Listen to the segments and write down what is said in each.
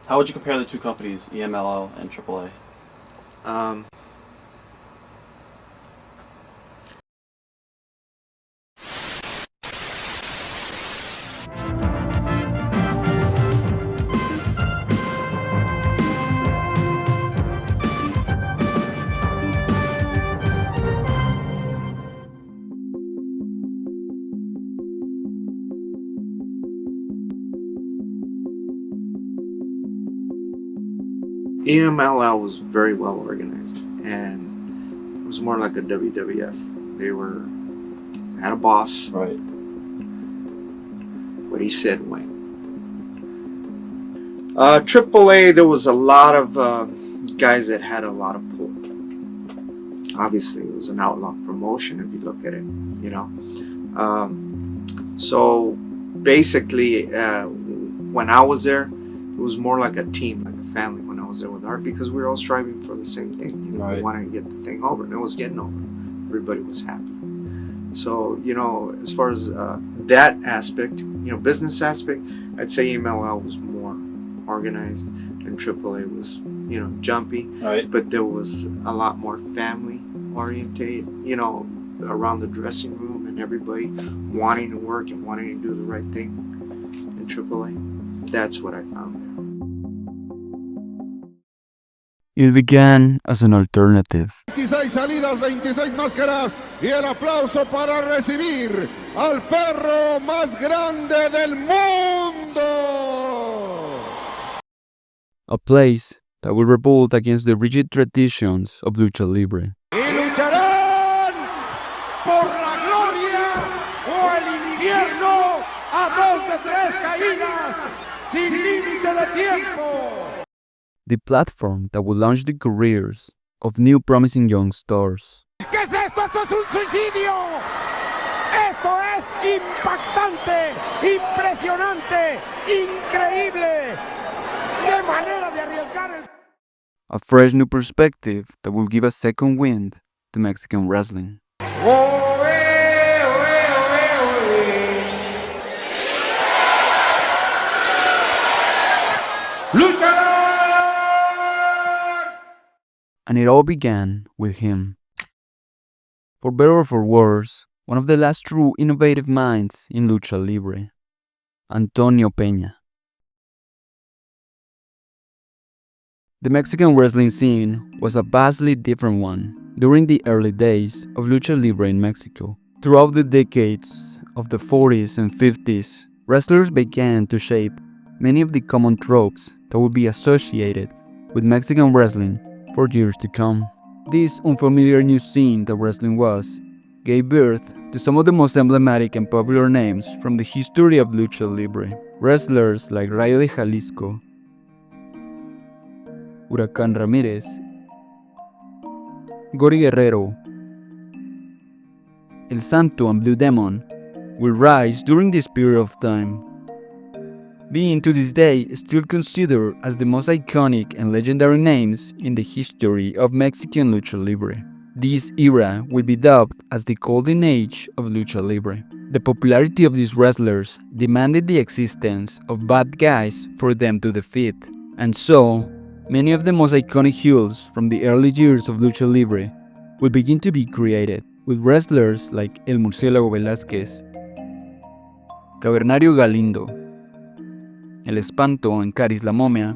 How would you compare the two companies, EMLL and AAA? EMLL was very well organized, and it was more like a WWF. They had a boss. Right. What he said went. AAA, there was a lot of guys that had a lot of pull. Obviously, it was an outlaw promotion if you look at it, you know. So basically, when I was there, it was more like a team, like a family. When I was there with Art, because we were all striving for the same thing. You know, right. We wanted to get the thing over, and it was getting over. Everybody was happy. So, you know, as far as that aspect, you know, business aspect, I'd say EMLL was more organized, and AAA was, you know, jumpy. Right. But there was a lot more family oriented, you know, around the dressing room, and everybody wanting to work and wanting to do the right thing in AAA. That's what I found there. It began as an alternative. 26 salidas, 26 máscaras y el aplauso para recibir al perro más grande del mundo. A place that will revolt against the rigid traditions of Lucha Libre. Y lucharán por la gloria o el infierno a 2 de 3 caídas sin límite de tiempo. The platform that will launch the careers of new promising young stars. ¿Qué es esto? ¡Esto es un suicidio! ¡Esto es impactante, impresionante, increíble! ¡Qué manera de arriesgar el... A fresh new perspective that will give a second wind to Mexican wrestling. And it all began with him. For better or for worse, one of the last true innovative minds in Lucha Libre, Antonio Peña. The Mexican wrestling scene was a vastly different one during the early days of Lucha Libre in Mexico. Throughout the decades of the 40s and 50s, wrestlers began to shape many of the common tropes that would be associated with Mexican wrestling for years to come. This unfamiliar new scene that wrestling was gave birth to some of the most emblematic and popular names from the history of Lucha Libre. Wrestlers like Rayo de Jalisco, Huracán Ramírez, Gori Guerrero, El Santo, and Blue Demon will rise during this period of time, being to this day still considered as the most iconic and legendary names in the history of Mexican Lucha Libre. This era will be dubbed as the Golden Age of Lucha Libre. The popularity of these wrestlers demanded the existence of bad guys for them to defeat, and so many of the most iconic heels from the early years of Lucha Libre will begin to be created, with wrestlers like El Murciélago Velázquez, Cavernario Galindo, El Espanto, and Caris la Momia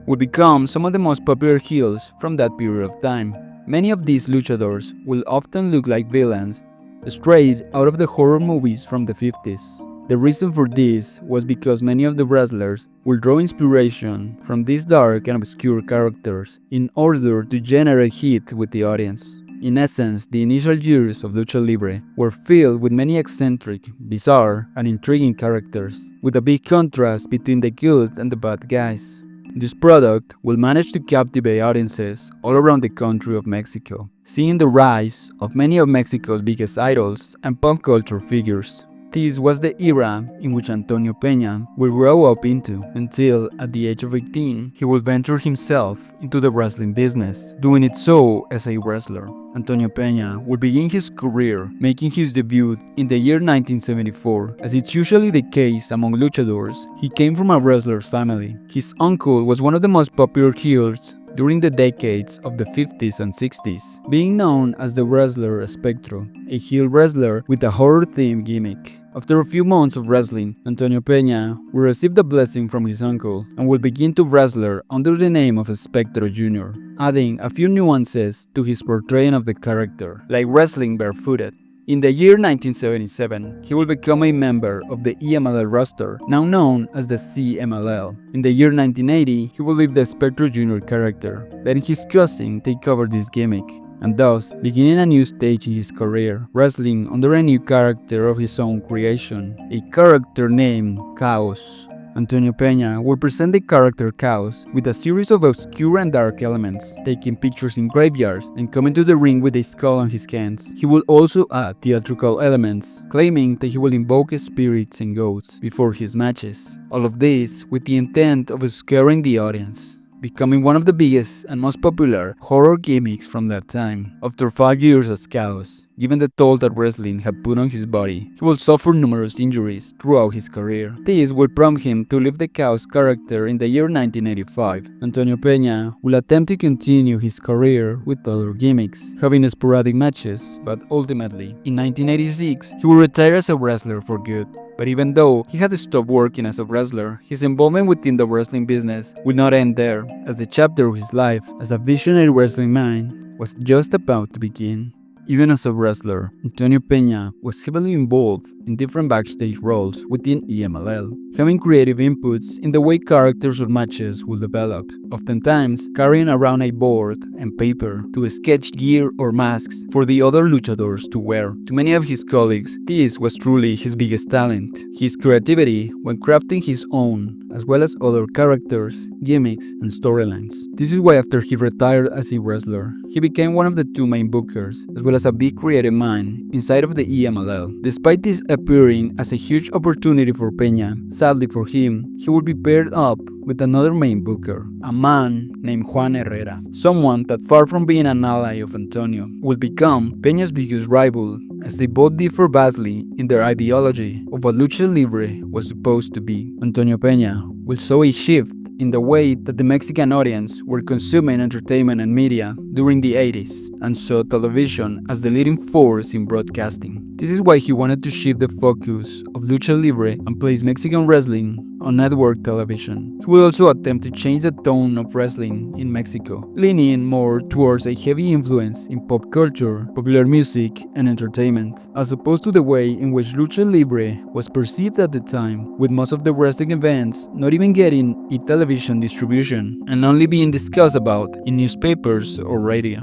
would become some of the most popular heels from that period of time. Many of these luchadors will often look like villains straight out of the horror movies from the 50s. The reason for this was because many of the wrestlers will draw inspiration from these dark and obscure characters in order to generate heat with the audience. In essence, the initial years of Lucha Libre were filled with many eccentric, bizarre, and intriguing characters, with a big contrast between the good and the bad guys. This product will manage to captivate audiences all around the country of Mexico, seeing the rise of many of Mexico's biggest idols and pop culture figures. This was the era in which Antonio Peña will grow up into, until, at the age of 18, he will venture himself into the wrestling business, doing it so as a wrestler. Antonio Peña would begin his career making his debut in the year 1974. As it's usually the case among luchadors, he came from a wrestler's family. His uncle was one of the most popular heels during the decades of the 50s and 60s, being known as the wrestler Espectro, a heel wrestler with a horror-themed gimmick. After a few months of wrestling, Antonio Peña will receive the blessing from his uncle and will begin to wrestle under the name of Espectro Jr., adding a few nuances to his portrayal of the character, like wrestling barefooted. In the year 1977, he will become a member of the EMLL roster, now known as the CMLL. In the year 1980, he will leave the Espectro Jr. character, letting his cousin take over this gimmick, and thus beginning a new stage in his career, wrestling under a new character of his own creation, a character named Chaos. Antonio Peña will present the character Chaos with a series of obscure and dark elements, taking pictures in graveyards and coming to the ring with a skull on his hands. He will also add theatrical elements, claiming that he will invoke spirits and ghosts before his matches. All of this with the intent of scaring the audience, becoming one of the biggest and most popular horror gimmicks from that time. After 5 years as Chaos, given the toll that wrestling had put on his body, he will suffer numerous injuries throughout his career. This will prompt him to leave the Chaos character in the year 1985. Antonio Peña will attempt to continue his career with other gimmicks, having sporadic matches, but ultimately, in 1986, he will retire as a wrestler for good. But even though he had stopped working as a wrestler, his involvement within the wrestling business would not end there, as the chapter of his life as a visionary wrestling man was just about to begin. Even as a wrestler, Antonio Peña was heavily involved in different backstage roles within EMLL, having creative inputs in the way characters or matches will develop, oftentimes carrying around a board and paper to sketch gear or masks for the other luchadors to wear. To many of his colleagues, this was truly his biggest talent, his creativity when crafting his own, as well as other characters, gimmicks, and storylines. This is why after he retired as a wrestler, he became one of the two main bookers, as well as a big creative mind inside of the EMLL. Despite this appearing as a huge opportunity for Peña, sadly for him, he would be paired up with another main booker, a man named Juan Herrera, someone that far from being an ally of Antonio, would become Peña's biggest rival, as they both differ vastly in their ideology of what Lucha Libre was supposed to be. Antonio Peña will show a shift in the way that the Mexican audience were consuming entertainment and media during the 80s, and saw television as the leading force in broadcasting. This is why he wanted to shift the focus of Lucha Libre and place Mexican wrestling on network television. He will also attempt to change the tone of wrestling in Mexico, leaning more towards a heavy influence in pop culture, popular music, and entertainment, as opposed to the way in which Lucha Libre was perceived at the time, with most of the wrestling events not even getting a television distribution and only being discussed about in newspapers or radio.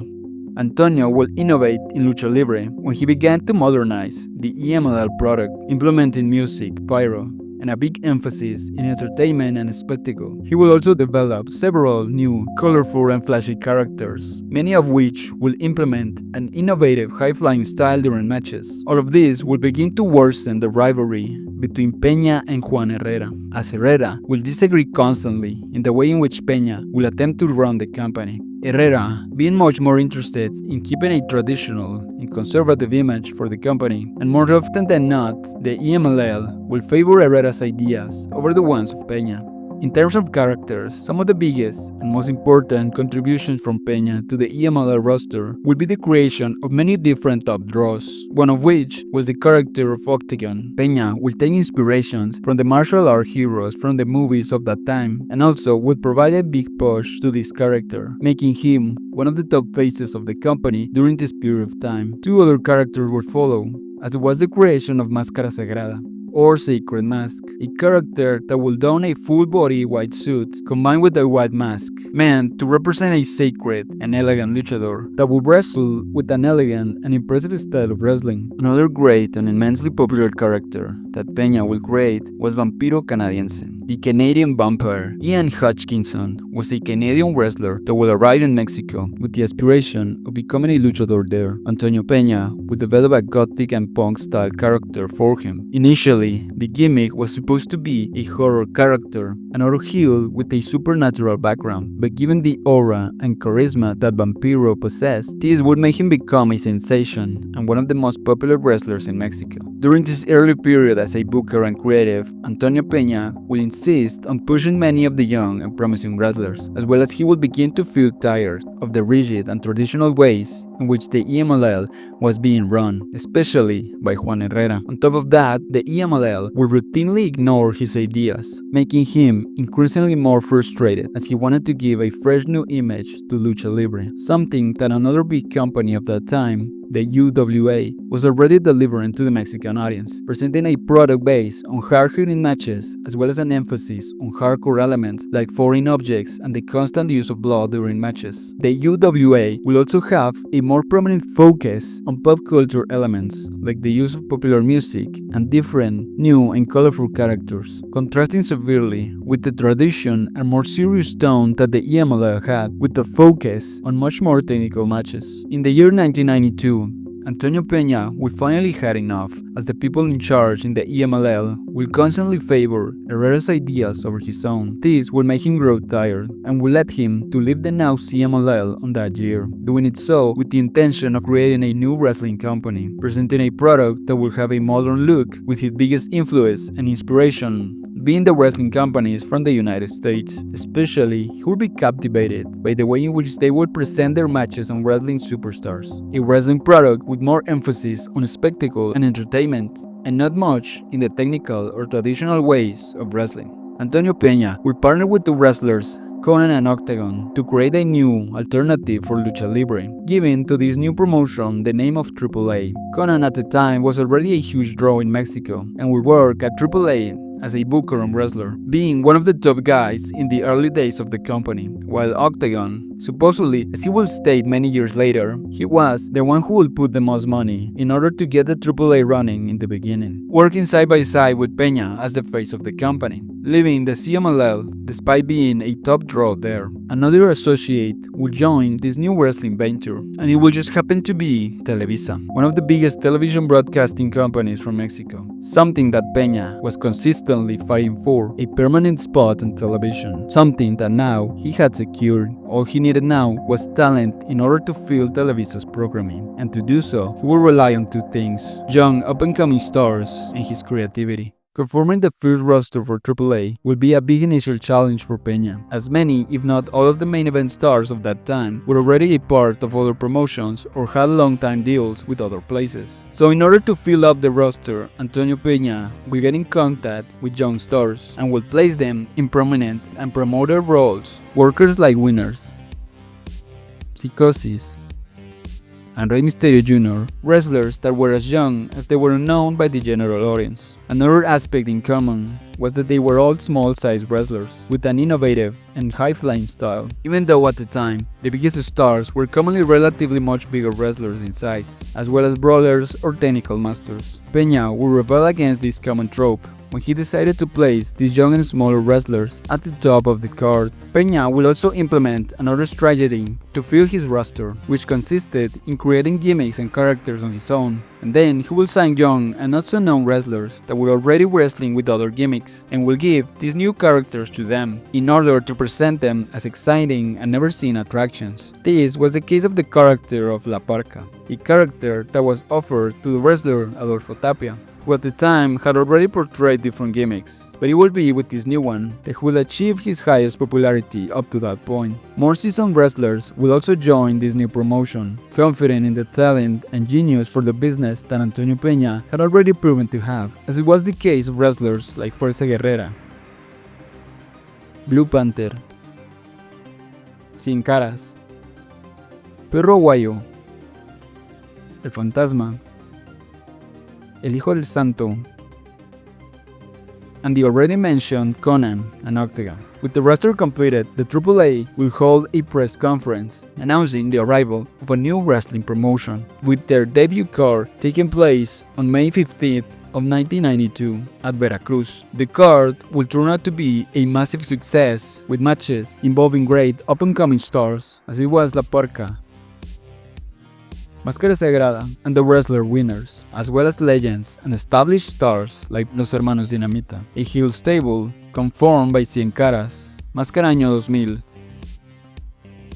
Antonio will innovate in Lucha Libre when he began to modernize the EMLL product, implementing music, pyro, and a big emphasis in entertainment and spectacle. He will also develop several new, colorful and flashy characters, many of which will implement an innovative high-flying style during matches. All of this will begin to worsen the rivalry between Peña and Juan Herrera, as Herrera will disagree constantly in the way in which Peña will attempt to run the company. Herrera being much more interested in keeping a traditional and conservative image for the company, and more often than not, the EMLL will favor Herrera's ideas over the ones of Peña. In terms of characters, some of the biggest and most important contributions from Peña to the EMLL roster will be the creation of many different top draws, one of which was the character of Octagon. Peña will take inspirations from the martial art heroes from the movies of that time, and also would provide a big push to this character, making him one of the top faces of the company during this period of time. Two other characters would follow, as it was the creation of Máscara Sagrada, or Sacred Mask, a character that will don a full-body white suit combined with a white mask, meant to represent a sacred and elegant luchador that will wrestle with an elegant and impressive style of wrestling. Another great and immensely popular character that Peña will create was Vampiro Canadiense, the Canadian vampire. Ian Hutchinson was a Canadian wrestler that will arrive in Mexico with the aspiration of becoming a luchador there. Antonio Peña would develop a gothic and punk style character for him. Initially, the gimmick was supposed to be a horror character, an horror heel with a supernatural background, but given the aura and charisma that Vampiro possessed, this would make him become a sensation and one of the most popular wrestlers in Mexico. During this early period as a booker and creative, Antonio Peña will insist on pushing many of the young and promising wrestlers, as well as he will begin to feel tired of the rigid and traditional ways in which the EMLL was being run, especially by Juan Herrera. On top of that, the EMLL will routinely ignore his ideas, making him increasingly more frustrated as he wanted to give a fresh new image to Lucha Libre, something that another big company of that time, the UWA, was already delivering to the Mexican audience, presenting a product based on hard-hitting matches as well as an emphasis on hardcore elements like foreign objects and the constant use of blood during matches. The UWA will also have a more prominent focus on pop culture elements like the use of popular music and different, new and colorful characters, contrasting severely with the tradition and more serious tone that the EMLL had, with a focus on much more technical matches. In the year 1992, Antonio Peña will finally had enough, as the people in charge in the EMLL will constantly favor Herrera's ideas over his own. This will make him grow tired and will lead him to leave the now CMLL on that year, doing it so with the intention of creating a new wrestling company, presenting a product that will have a modern look, with his biggest influence and inspiration being the wrestling companies from the United States. Especially, he would be captivated by the way in which they would present their matches on wrestling superstars, a wrestling product with more emphasis on spectacle and entertainment, and not much in the technical or traditional ways of wrestling. Antonio Peña will partner with the wrestlers Conan and Octagon to create a new alternative for Lucha Libre, giving to this new promotion the name of AAA. Conan at the time was already a huge draw in Mexico and would work at AAA as a booker and wrestler, being one of the top guys in the early days of the company, while Octagon, supposedly, as he will state many years later, he was the one who would put the most money in order to get the AAA running in the beginning, working side by side with Peña as the face of the company, leaving the CMLL despite being a top draw there. Another associate will join this new wrestling venture, and it will just happen to be Televisa, one of the biggest television broadcasting companies from Mexico, something that Peña was consistently fighting for, a permanent spot on television, something that now he had secured. All he needed now was talent in order to fill Televisa's programming, and to do so, he will rely on two things: young up-and-coming stars and his creativity. Conforming the first roster for AAA will be a big initial challenge for Peña, as many, if not all of the main event stars of that time were already a part of other promotions or had long-time deals with other places. So in order to fill up the roster, Antonio Peña will get in contact with young stars and will place them in prominent and promoter roles. Workers like Winners, Psicosis, and Rey Mysterio Jr., wrestlers that were as young as they were unknown by the general audience. Another aspect in common was that they were all small-sized wrestlers with an innovative and high-flying style, even though at the time, the biggest stars were commonly relatively much bigger wrestlers in size, as well as brawlers or technical masters. Peña will rebel against this common trope when he decided to place these young and smaller wrestlers at the top of the card. Peña will also implement another strategy to fill his roster, which consisted in creating gimmicks and characters on his own, and then he will sign young and not so known wrestlers that were already wrestling with other gimmicks, and will give these new characters to them in order to present them as exciting and never seen attractions. This was the case of the character of La Parca, a character that was offered to the wrestler Adolfo Tapia, who at the time had already portrayed different gimmicks, but it will be with this new one that he will achieve his highest popularity up to that point. More seasoned wrestlers will also join this new promotion, confident in the talent and genius for the business that Antonio Peña had already proven to have, as it was the case of wrestlers like Fuerza Guerrera, Blue Panther, Sin Caras, Perro Aguayo, El Fantasma, El Hijo del Santo, and the already mentioned Conan and Octagon. With the roster completed, the AAA will hold a press conference announcing the arrival of a new wrestling promotion, with their debut card taking place on May 15th of 1992 at Veracruz. The card will turn out to be a massive success, with matches involving great up-and-coming stars as it was La Porca, Máscara Sagrada, and the wrestler Winners, as well as legends and established stars like Los Hermanos Dinamita, a heel stable conformed by Cien Caras, Máscara Año 2000,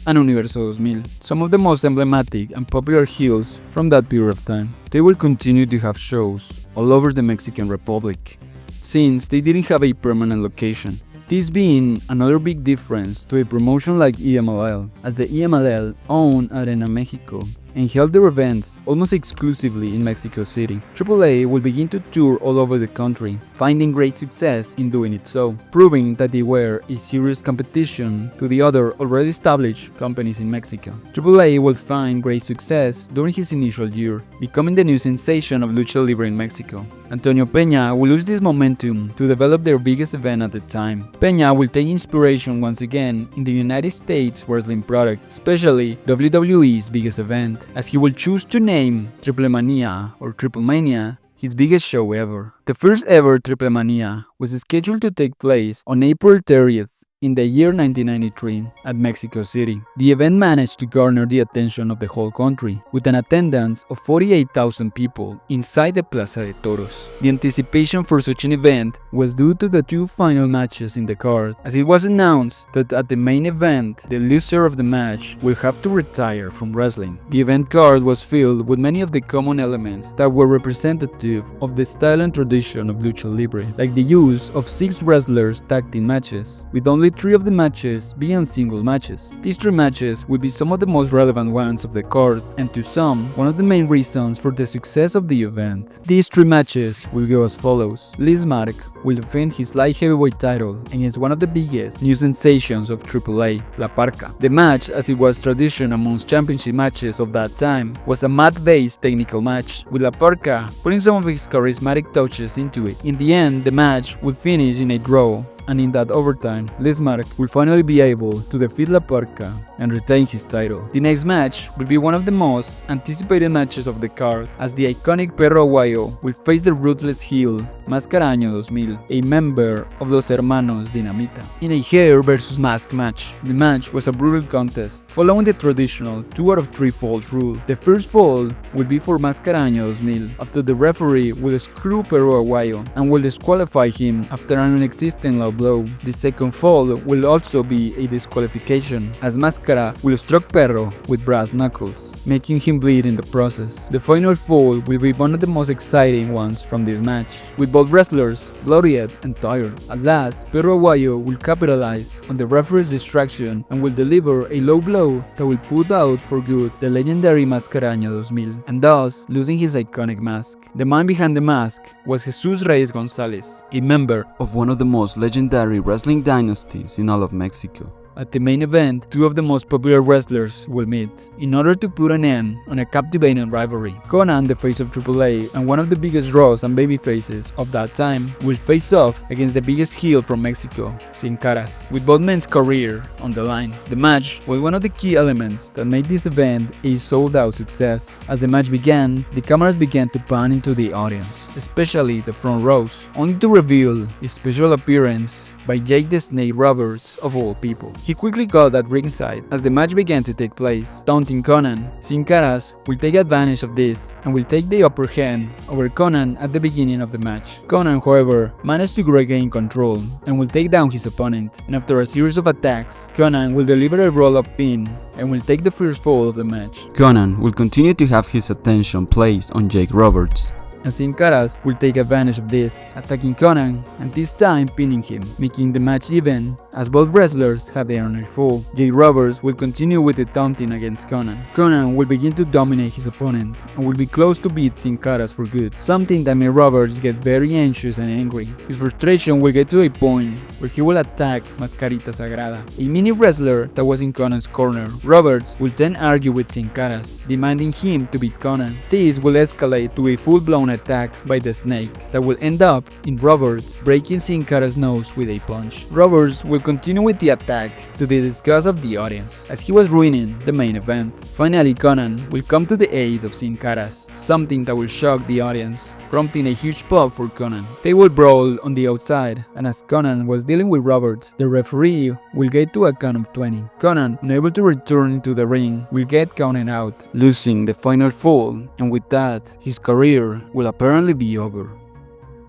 and Universo 2000, some of the most emblematic and popular heels from that period of time. They will continue to have shows all over the Mexican Republic, since they didn't have a permanent location. This being another big difference to a promotion like EMLL, as the EMLL owned Arena Mexico and held their events almost exclusively in Mexico City. AAA will begin to tour all over the country, finding great success in doing it so, proving that they were a serious competition to the other already established companies in Mexico. AAA will find great success during his initial year, becoming the new sensation of Lucha Libre in Mexico. Antonio Peña will use this momentum to develop their biggest event at the time. Peña will take inspiration once again in the United States wrestling product, especially WWE's biggest event, as he will choose to name Triplemania or Triplemania his biggest show ever. The first ever Triplemania was scheduled to take place on April 30th in the year 1993 at Mexico City. The event managed to garner the attention of the whole country, with an attendance of 48,000 people inside the Plaza de Toros. The anticipation for such an event was due to the two final matches in the card, as it was announced that at the main event, the loser of the match will have to retire from wrestling. The event card was filled with many of the common elements that were representative of the style and tradition of Lucha Libre, like the use of 6 wrestlers tag team matches, with only 3 of the matches being single matches. These 3 matches will be some of the most relevant ones of the card, and to some, one of the main reasons for the success of the event. These 3 matches will go as follows. M.I.S.T will defend his light heavyweight title against one of the biggest new sensations of AAA, La Parka. The match, as it was tradition amongst championship matches of that time, was a mat-based technical match, with La Parka putting some of his charismatic touches into it. In the end, the match would finish in a draw, and in that overtime, M.I.S.T will finally be able to defeat La Parka and retain his title. The next match will be one of the most anticipated matches of the card, as the iconic Perro Aguayo will face the ruthless heel Máscara Año 2000, a member of Los Hermanos Dinamita, in a hair versus mask match. The match was a brutal contest, following the traditional 2 out of 3 falls rule. The first fall will be for Máscara Año 2000, after the referee will screw Perro Aguayo and will disqualify him after an non-existent low blow. The second fall will also be a disqualification, as Máscara will struck Perro with brass knuckles, making him bleed in the process. The final fall will be one of the most exciting ones from this match, with both wrestlers bloodied and tired. At last, Perro Aguayo will capitalize on the referee's distraction and will deliver a low blow that will put out for good the legendary Máscara Año 2000, and thus losing his iconic mask. The man behind the mask was Jesus Reyes Gonzalez, a member of one of the most legendary wrestling dynasties in all of Mexico. At the main event, 2 of the most popular wrestlers will meet, in order to put an end on a captivating rivalry. Conan, the face of AAA and one of the biggest draws and babyfaces of that time, will face off against the biggest heel from Mexico, Sin Caras, with both men's career on the line. The match was one of the key elements that made this event a sold-out success. As the match began, the cameras began to pan into the audience, especially the front rows, only to reveal a special appearance by Jake the Snake Roberts of all people. He quickly got at ringside as the match began to take place, taunting Conan. Sin Caras will take advantage of this and will take the upper hand over Conan at the beginning of the match. Conan, however, managed to regain control and will take down his opponent, and after a series of attacks, Conan will deliver a roll-up pin and will take the first fall of the match. Conan will continue to have his attention placed on Jake Roberts, and Sin Caras will take advantage of this, attacking Conan and this time pinning him, making the match even as both wrestlers had their own fall. Jake Roberts will continue with the taunting against Conan. Conan will begin to dominate his opponent and will be close to beat Sin Caras for good, something that made Roberts get very anxious and angry. His frustration will get to a point where he will attack Mascarita Sagrada, a mini wrestler that was in Conan's corner. Roberts will then argue with Sin Caras, demanding him to beat Conan. This will escalate to a full-blown attack by the Snake that will end up in Roberts breaking Sin Caras' nose with a punch. Roberts will continue with the attack to the disgust of the audience, as he was ruining the main event. Finally, Conan will come to the aid of Sin Caras, something that will shock the audience, prompting a huge pop for Conan. They will brawl on the outside, and as Conan was dealing with Roberts, the referee will get to a count of 20. Conan, unable to return into the ring, will get counted out, losing the final fall, and with that, his career will apparently be over.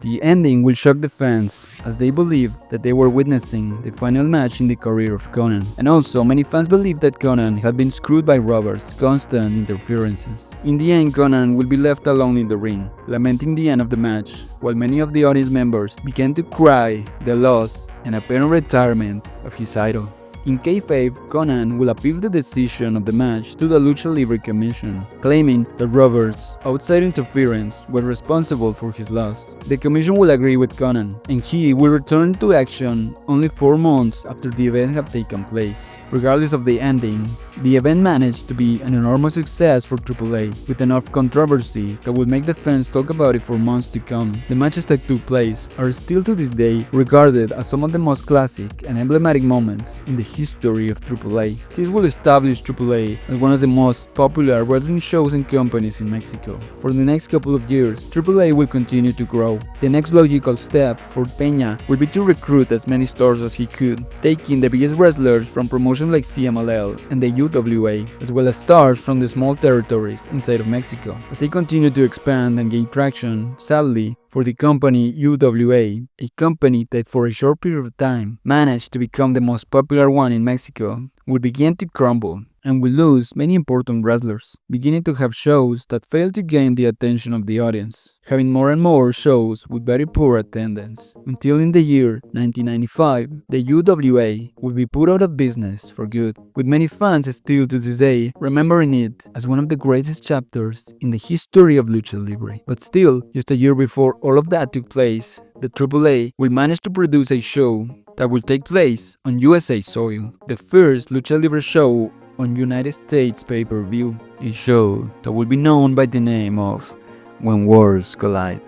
The ending will shock the fans, as they believed that they were witnessing the final match in the career of Conan. And also, many fans believed that Conan had been screwed by Robert's constant interferences. In the end, Conan will be left alone in the ring, lamenting the end of the match, while many of the audience members began to cry the loss and apparent retirement of his idol. In kayfabe, Conan will appeal the decision of the match to the Lucha Libre Commission, claiming that Roberts' outside interference was responsible for his loss. The commission will agree with Conan, and he will return to action only 4 months after the event had taken place. Regardless of the ending, the event managed to be an enormous success for AAA, with enough controversy that would make the fans talk about it for months to come. The matches that took place are still to this day regarded as some of the most classic and emblematic moments in the history of AAA. This will establish AAA as one of the most popular wrestling shows and companies in Mexico. For the next couple of years, AAA will continue to grow. The next logical step for Peña will be to recruit as many stars as he could, taking the biggest wrestlers from promotions like CMLL and the UWA, as well as stars from the small territories inside of Mexico. As they continue to expand and gain traction, sadly, for the company UWA, a company that for a short period of time managed to become the most popular one in Mexico, will begin to crumble and will lose many important wrestlers, beginning to have shows that fail to gain the attention of the audience, having more and more shows with very poor attendance, until in the year 1995, the UWA will be put out of business for good, with many fans still to this day remembering it as one of the greatest chapters in the history of Lucha Libre. But still, just a year before all of that took place, the AAA will manage to produce a show that will take place on USA soil, the first Lucha Libre show on United States pay-per-view, a show that will be known by the name of When Worlds Collide.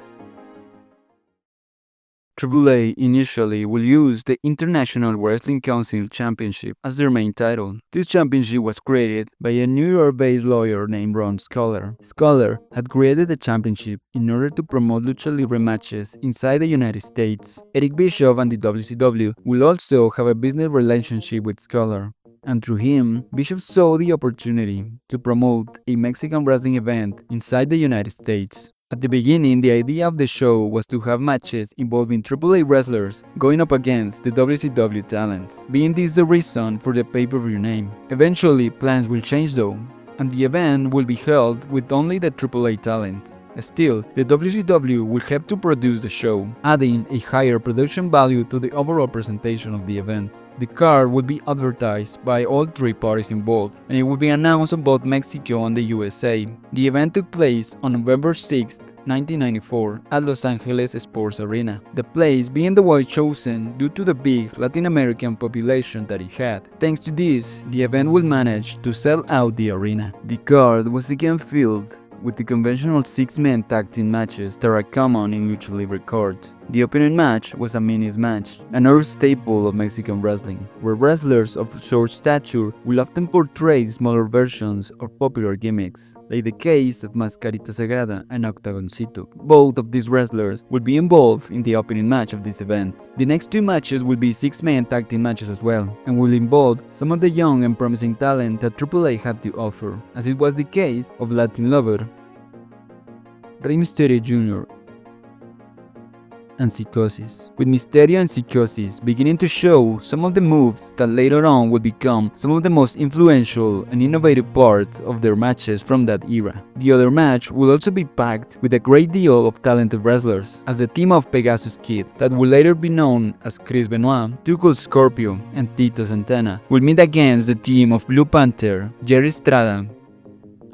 AAA initially will use the International Wrestling Council Championship as their main title. This championship was created by a New York-based lawyer named Ron Scholar. Scholar had created the championship in order to promote Lucha Libre matches inside the United States. Eric Bischoff and the WCW will also have a business relationship with Scholar, and through him, Bischoff saw the opportunity to promote a Mexican wrestling event inside the United States. At the beginning, the idea of the show was to have matches involving AAA wrestlers going up against the WCW talents, being this the reason for the pay-per-view name. Eventually, plans will change though, and the event will be held with only the AAA talent. Still, the WCW will have to produce the show, adding a higher production value to the overall presentation of the event. The card would be advertised by all 3 parties involved, and it would be announced on both Mexico and the USA. The event took place on November 6, 1994 at Los Angeles Sports Arena, the place being the one chosen due to the big Latin American population that it had. Thanks to this, the event will manage to sell out the arena. The card was again filled with the conventional 6-man tag team matches that are common in Lucha Libre cards. The opening match was a minis match, another staple of Mexican wrestling, where wrestlers of short stature will often portray smaller versions of popular gimmicks, like the case of Mascarita Sagrada and Octagoncito. Both of these wrestlers will be involved in the opening match of this event. The next 2 matches will be 6-man tag team matches as well, and will involve some of the young and promising talent that AAA had to offer, as it was the case of Latin Lover, Rey Mysterio Jr., and Psychosis, with Mysterio and Psychosis beginning to show some of the moves that later on would become some of the most influential and innovative parts of their matches from that era. The other match will also be packed with a great deal of talented wrestlers, as the team of Pegasus Kid, that will later be known as Chris Benoit, Too Cold Scorpio, and Tito Santana, will meet against the team of Blue Panther, Jerry Estrada,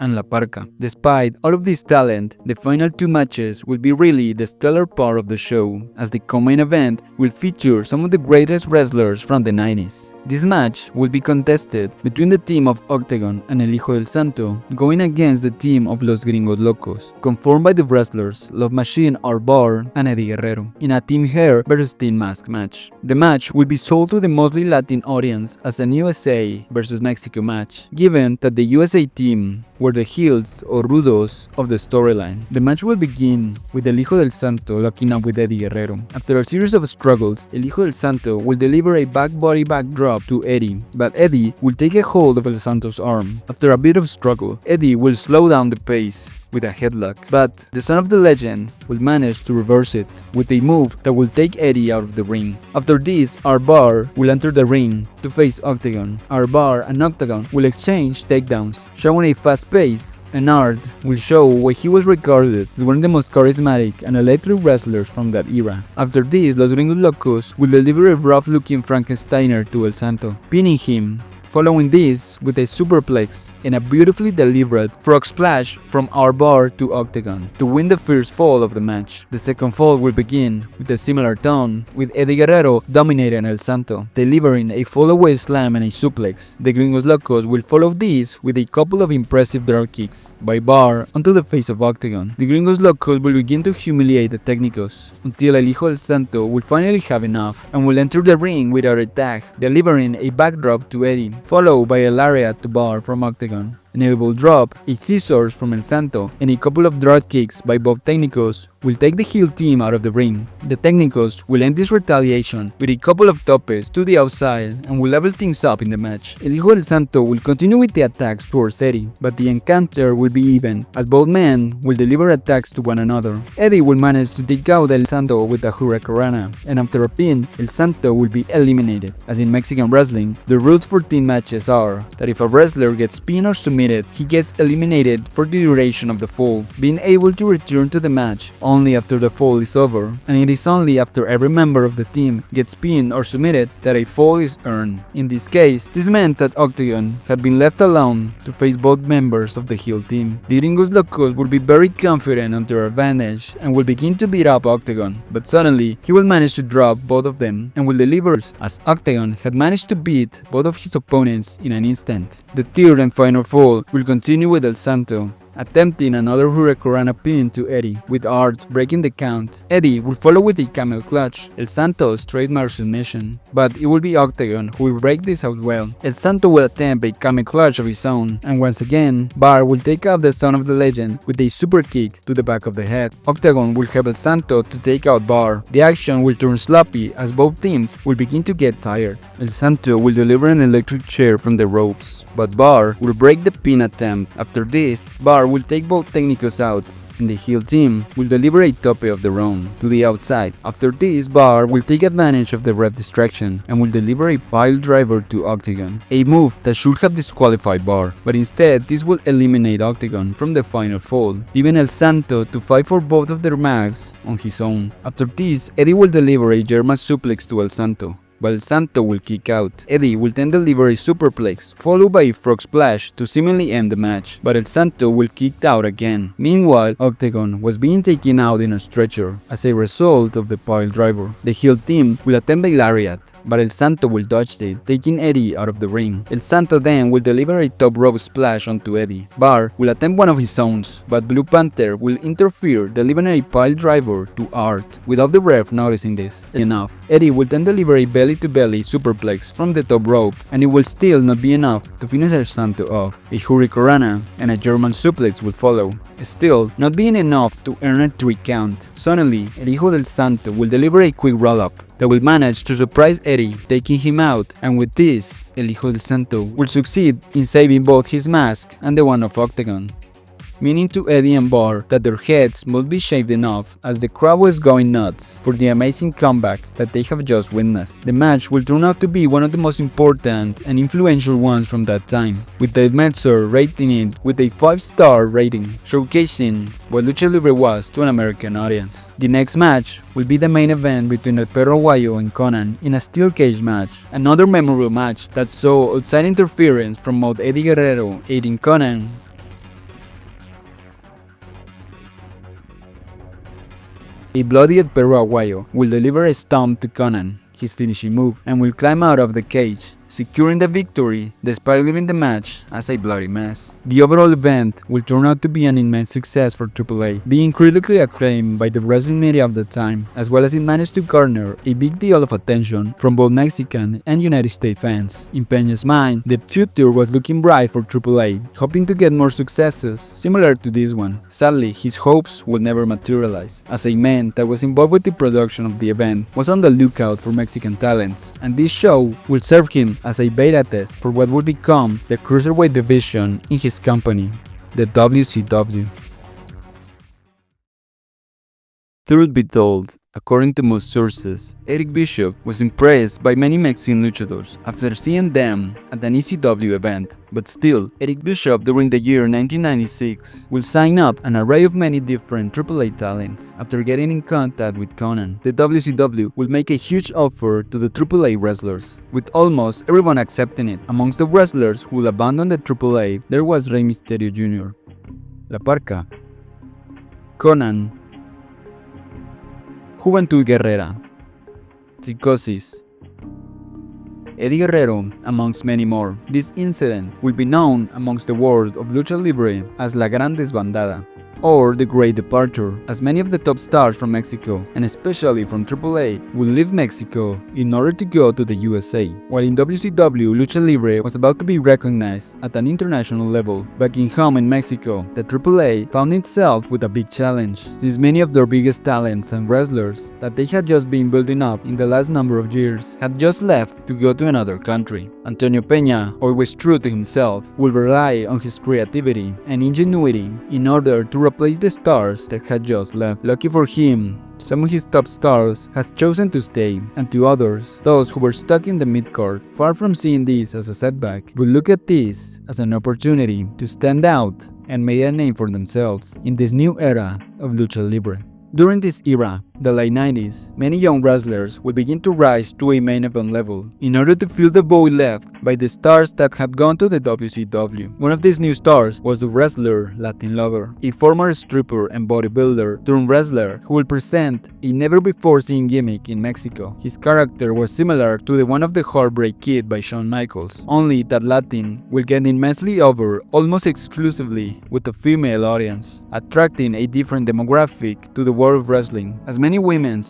and La Parca. Despite all of this talent, the final 2 matches will be really the stellar part of the show, as the co-main event will feature some of the greatest wrestlers from the 90s. This match will be contested between the team of Octagon and El Hijo del Santo going against the team of Los Gringos Locos, conformed by the wrestlers Love Machine Art Barr and Eddie Guerrero, in a Team Hair vs Team Mask match. The match will be sold to the mostly Latin audience as an USA vs Mexico match, given that the USA team were the heels or rudos of the storyline. The match will begin with El Hijo del Santo locking up with Eddie Guerrero. After a series of struggles, El Hijo del Santo will deliver a back body back drop backdrop to Eddie, but Eddie will take a hold of El Santo's arm. After a bit of struggle, Eddie will slow down the pace with a headlock, but the son of the legend will manage to reverse it with a move that will take Eddie out of the ring. After this, R-Bar will enter the ring to face Octagon. R-Bar and Octagon will exchange takedowns, showing a fast pace, and Art will show why he was regarded as one of the most charismatic and electric wrestlers from that era. After this, Los Gringos Locos will deliver a rough-looking Frankensteiner to El Santo, pinning him, following this with a superplex and a beautifully delivered frog splash from R-Bar to Octagon to win the first fall of the match. The second fall will begin with a similar tone, with Eddie Guerrero dominating El Santo, delivering a fall-away slam and a suplex. The Gringos Locos will follow this with a couple of impressive drop kicks by Bar onto the face of Octagon. The Gringos Locos will begin to humiliate the Técnicos until El Hijo del Santo will finally have enough and will enter the ring without a tag, delivering a backdrop to Eddie, followed by a lariat to Bar from Octagon, an elbow drop, a scissors from El Santo, and a couple of drop kicks by both Técnicos will take the heel team out of the ring. The Técnicos will end this retaliation with a couple of topes to the outside and will level things up in the match. El Hijo del Santo will continue with the attacks towards Eddie, but the encounter will be even, as both men will deliver attacks to one another. Eddie will manage to take out El Santo with a Hurricanrana, and after a pin, El Santo will be eliminated. As in Mexican wrestling, the rules for team matches are that if a wrestler gets pinned or submitted, he gets eliminated for the duration of the fall, being able to return to the match only after the fall is over, and it is only after every member of the team gets pinned or submitted that a fall is earned. In this case, this meant that Octagon had been left alone to face both members of the heel team. The Gringos Locos would be very confident on their advantage and will begin to beat up Octagon, but suddenly he will manage to drop both of them and will deliver, as Octagon had managed to beat both of his opponents in an instant. The third and final fall will continue with El Santo attempting another Hurricanrana pin to Eddie, with Art breaking the count. Eddie will follow with a camel clutch, El Santo's trademark submission, but it will be Octagon who will break this out well. El Santo will attempt a camel clutch of his own, and once again, Bar will take out the son of the legend with a super kick to the back of the head. Octagon will have El Santo to take out Bar. The action will turn sloppy as both teams will begin to get tired. El Santo will deliver an electric chair from the ropes, but Bar will break the pin attempt. After this, Bar will take both Técnicos out, and the heel team will deliver a tope of their own to the outside. After this, Bar will take advantage of the ref distraction and will deliver a pile driver to Octagon, a move that should have disqualified Bar, but instead this will eliminate Octagon from the final fall, leaving El Santo to fight for both of their mags on his own. After this, Eddie will deliver a German suplex to El Santo, while El Santo will kick out. Eddie will then deliver a superplex, followed by a frog splash to seemingly end the match, but El Santo will kick out again. Meanwhile, Octagon was being taken out in a stretcher as a result of the pile driver. The heel team will attempt a lariat, but El Santo will dodge it, taking Eddie out of the ring. El Santo then will deliver a top rope splash onto Eddie. Bar will attempt one of his own, but Blue Panther will interfere, delivering a pile driver to Art, without the ref noticing this. Enough. Eddie will then deliver a belly-to-belly superplex from the top rope, and it will still not be enough to finish El Santo off. A Hurricanrana and a German suplex will follow, still not being enough to earn a 3 count. Suddenly, El Hijo del Santo will deliver a quick roll-up that will manage to surprise Eddie, taking him out, and with this, El Hijo del Santo will succeed in saving both his mask and the one of Octagon, meaning to Eddie and Bar that their heads must be shaved enough, as the crowd was going nuts for the amazing comeback that they have just witnessed. The match will turn out to be one of the most important and influential ones from that time, with the Meltzer rating it with a 5-star rating, showcasing what Lucha Libre was to an American audience. The next match will be the main event between El Perro Aguayo and Conan in a steel cage match, another memorable match that saw outside interference from both Eddie Guerrero aiding Conan. A bloody El Perro Aguayo will deliver a stomp to Conan, his finishing move, and will climb out of the cage, securing the victory despite leaving the match as a bloody mess. The overall event will turn out to be an immense success for AAA, being critically acclaimed by the wrestling media of the time, as well as it managed to garner a big deal of attention from both Mexican and United States fans. In Peña's mind, the future was looking bright for AAA, hoping to get more successes similar to this one. Sadly, his hopes would never materialize, as a man that was involved with the production of the event was on the lookout for Mexican talents, and this show will serve him as a beta test for what would become the cruiserweight division in his company, the WCW. Truth be told, according to most sources, Eric Bishop was impressed by many Mexican luchadors after seeing them at an ECW event, but still, Eric Bishop during the year 1996 will sign up an array of many different AAA talents. After getting in contact with Conan, the WCW will make a huge offer to the AAA wrestlers, with almost everyone accepting it. Amongst the wrestlers who will abandon the AAA, there was Rey Mysterio Jr., La Parca, Conan, Juventud Guerrera, Psicosis, Eddie Guerrero, amongst many more. This incident will be known amongst the world of Lucha Libre as La Gran Desbandada, or the Great Departure, as many of the top stars from Mexico, and especially from AAA, will leave Mexico in order to go to the USA. While in WCW, Lucha Libre was about to be recognized at an international level, back in home in Mexico, the AAA found itself with a big challenge, since many of their biggest talents and wrestlers that they had just been building up in the last number of years had just left to go to another country. Antonio Peña, always true to himself, will rely on his creativity and ingenuity in order to replace the stars that had just left. Lucky for him, some of his top stars has chosen to stay, and to others, those who were stuck in the mid-card, far from seeing this as a setback, will look at this as an opportunity to stand out and make a name for themselves in this new era of Lucha Libre. During this era, the late 90s, many young wrestlers will begin to rise to a main event level in order to fill the void left by the stars that had gone to the WCW. One of these new stars was the wrestler Latin Lover, a former stripper and bodybuilder turned wrestler who will present a never-before-seen gimmick in Mexico. His character was similar to the one of the Heartbreak Kid by Shawn Michaels, only that Latin will get immensely over almost exclusively with a female audience, attracting a different demographic to the world of wrestling, as many women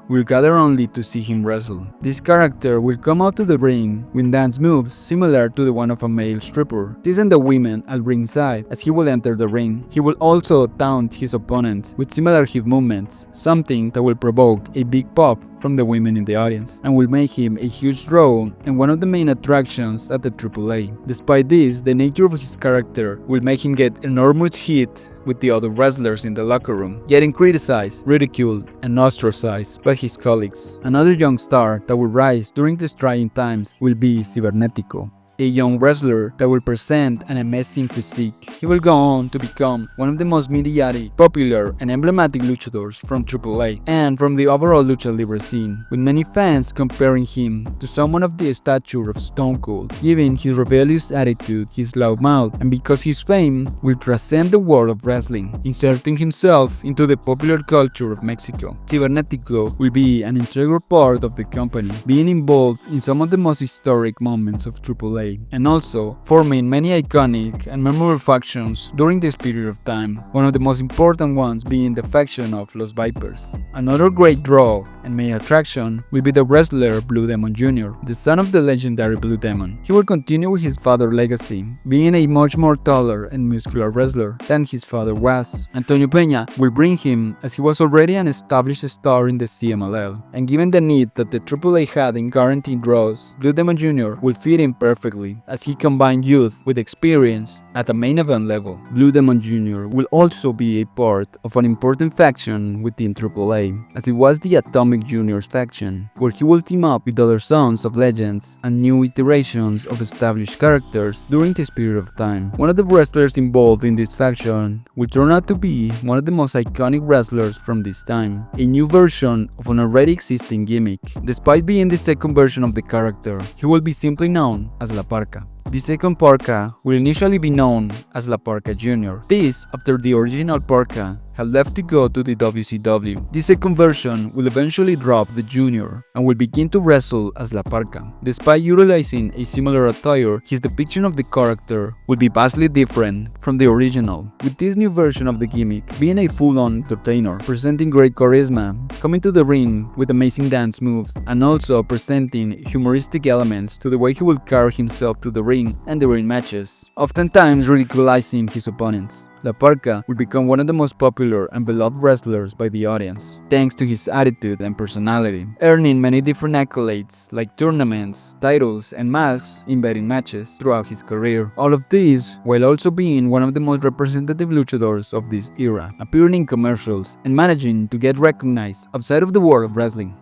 will gather only to see him wrestle. This character will come out to the ring with dance moves similar to the one of a male stripper, teasing the women at ringside as he will enter the ring. He will also taunt his opponent with similar hip movements, something that will provoke a big pop from the women in the audience, and will make him a huge draw and one of the main attractions at the AAA. Despite this, the nature of his character will make him get enormous heat with the other wrestlers in the locker room, getting criticized, ridiculed, and ostracized by his colleagues. Another young star that will rise during these trying times will be Cibernético, a young wrestler that will present an amazing physique. He will go on to become one of the most mediatic, popular, and emblematic luchadors from AAA and from the overall Lucha Libre scene, with many fans comparing him to someone of the stature of Stone Cold, given his rebellious attitude, his loud mouth, and because his fame will transcend the world of wrestling, inserting himself into the popular culture of Mexico. Cibernético will be an integral part of the company, being involved in some of the most historic moments of AAA, and also forming many iconic and memorable factions during this period of time, one of the most important ones being the faction of Los Vipers. Another great draw and main attraction will be the wrestler Blue Demon Jr., the son of the legendary Blue Demon. He will continue with his father's legacy, being a much more taller and muscular wrestler than his father was. Antonio Peña will bring him as he was already an established star in the CMLL, and given the need that the AAA had in guaranteed draws, Blue Demon Jr. will fit in perfectly as he combined youth with experience at a main event level. Blue Demon Jr. will also be a part of an important faction within AAA, as it was the Atomic Juniors faction, where he will team up with other sons of legends and new iterations of established characters during this period of time. One of the wrestlers involved in this faction will turn out to be one of the most iconic wrestlers from this time, a new version of an already existing gimmick. Despite being the second version of the character, he will be simply known as La Parca. The second Parca will initially be known as La Parca Jr. This after the original Parca had left to go to the WCW. The second version will eventually drop the Junior and will begin to wrestle as La Parca. Despite utilizing a similar attire, his depiction of the character will be vastly different from the original, with this new version of the gimmick being a full-on entertainer, presenting great charisma, coming to the ring with amazing dance moves, and also presenting humoristic elements to the way he will carry himself to the ring and during matches, oftentimes ridiculizing his opponents. La Parka would become one of the most popular and beloved wrestlers by the audience, thanks to his attitude and personality, earning many different accolades like tournaments, titles, and masks in betting matches throughout his career. All of this while also being one of the most representative luchadors of this era, appearing in commercials and managing to get recognized outside of the world of wrestling.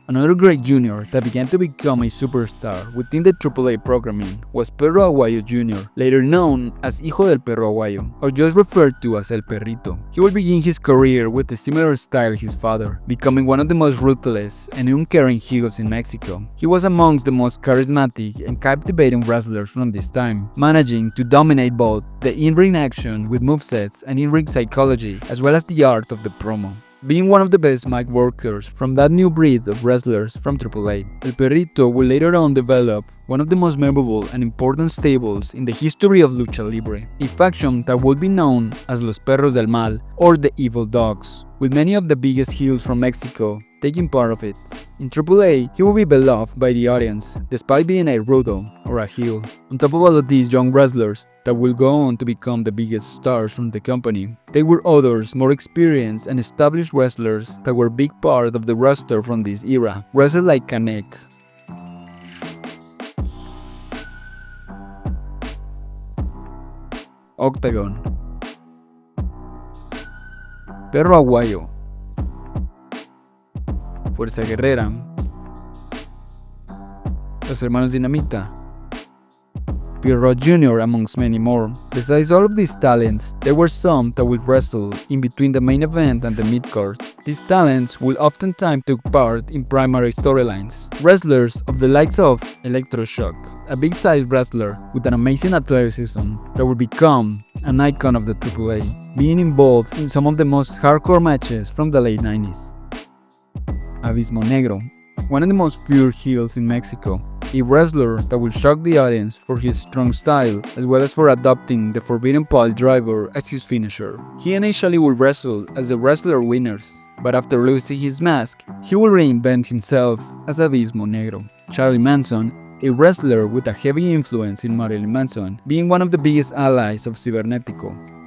Another great junior that began to become a superstar within the AAA programming was Perro Aguayo Jr., later known as Hijo del Perro Aguayo, or just referred to as El Perrito. He would begin his career with a similar style his father, becoming one of the most ruthless and uncaring heels in Mexico. He was amongst the most charismatic and captivating wrestlers from this time, managing to dominate both the in-ring action with movesets and in-ring psychology, as well as the art of the promo. Being one of the best mic workers from that new breed of wrestlers from AAA, El Perrito will later on develop one of the most memorable and important stables in the history of Lucha Libre, a faction that would be known as Los Perros del Mal or the Evil Dogs, with many of the biggest heels from Mexico taking part of it. In AAA, he will be beloved by the audience, despite being a rudo or a heel. On top of all of these young wrestlers that will go on to become the biggest stars from the company, there were others more experienced and established wrestlers that were a big part of the roster from this era, wrestlers like Canek, Octagon, Perro Aguayo, Fuerza Guerrera, Los Hermanos Dinamita, Pierrot Jr. amongst many more. Besides all of these talents, there were some that would wrestle in between the main event and the mid-card. These talents will oftentimes take part in primary storylines. Wrestlers of the likes of Electroshock, a big-sized wrestler with an amazing athleticism that would become an icon of the AAA, being involved in some of the most hardcore matches from the late 90s. Abismo Negro, one of the most feared heels in Mexico, a wrestler that will shock the audience for his strong style as well as for adopting the Forbidden Pile Driver as his finisher. He initially will wrestle as the wrestler winners, but after losing his mask, he will reinvent himself as Abismo Negro. Charlie Manson, a wrestler with a heavy influence in Marilyn Manson, being one of the biggest allies of Cibernetico.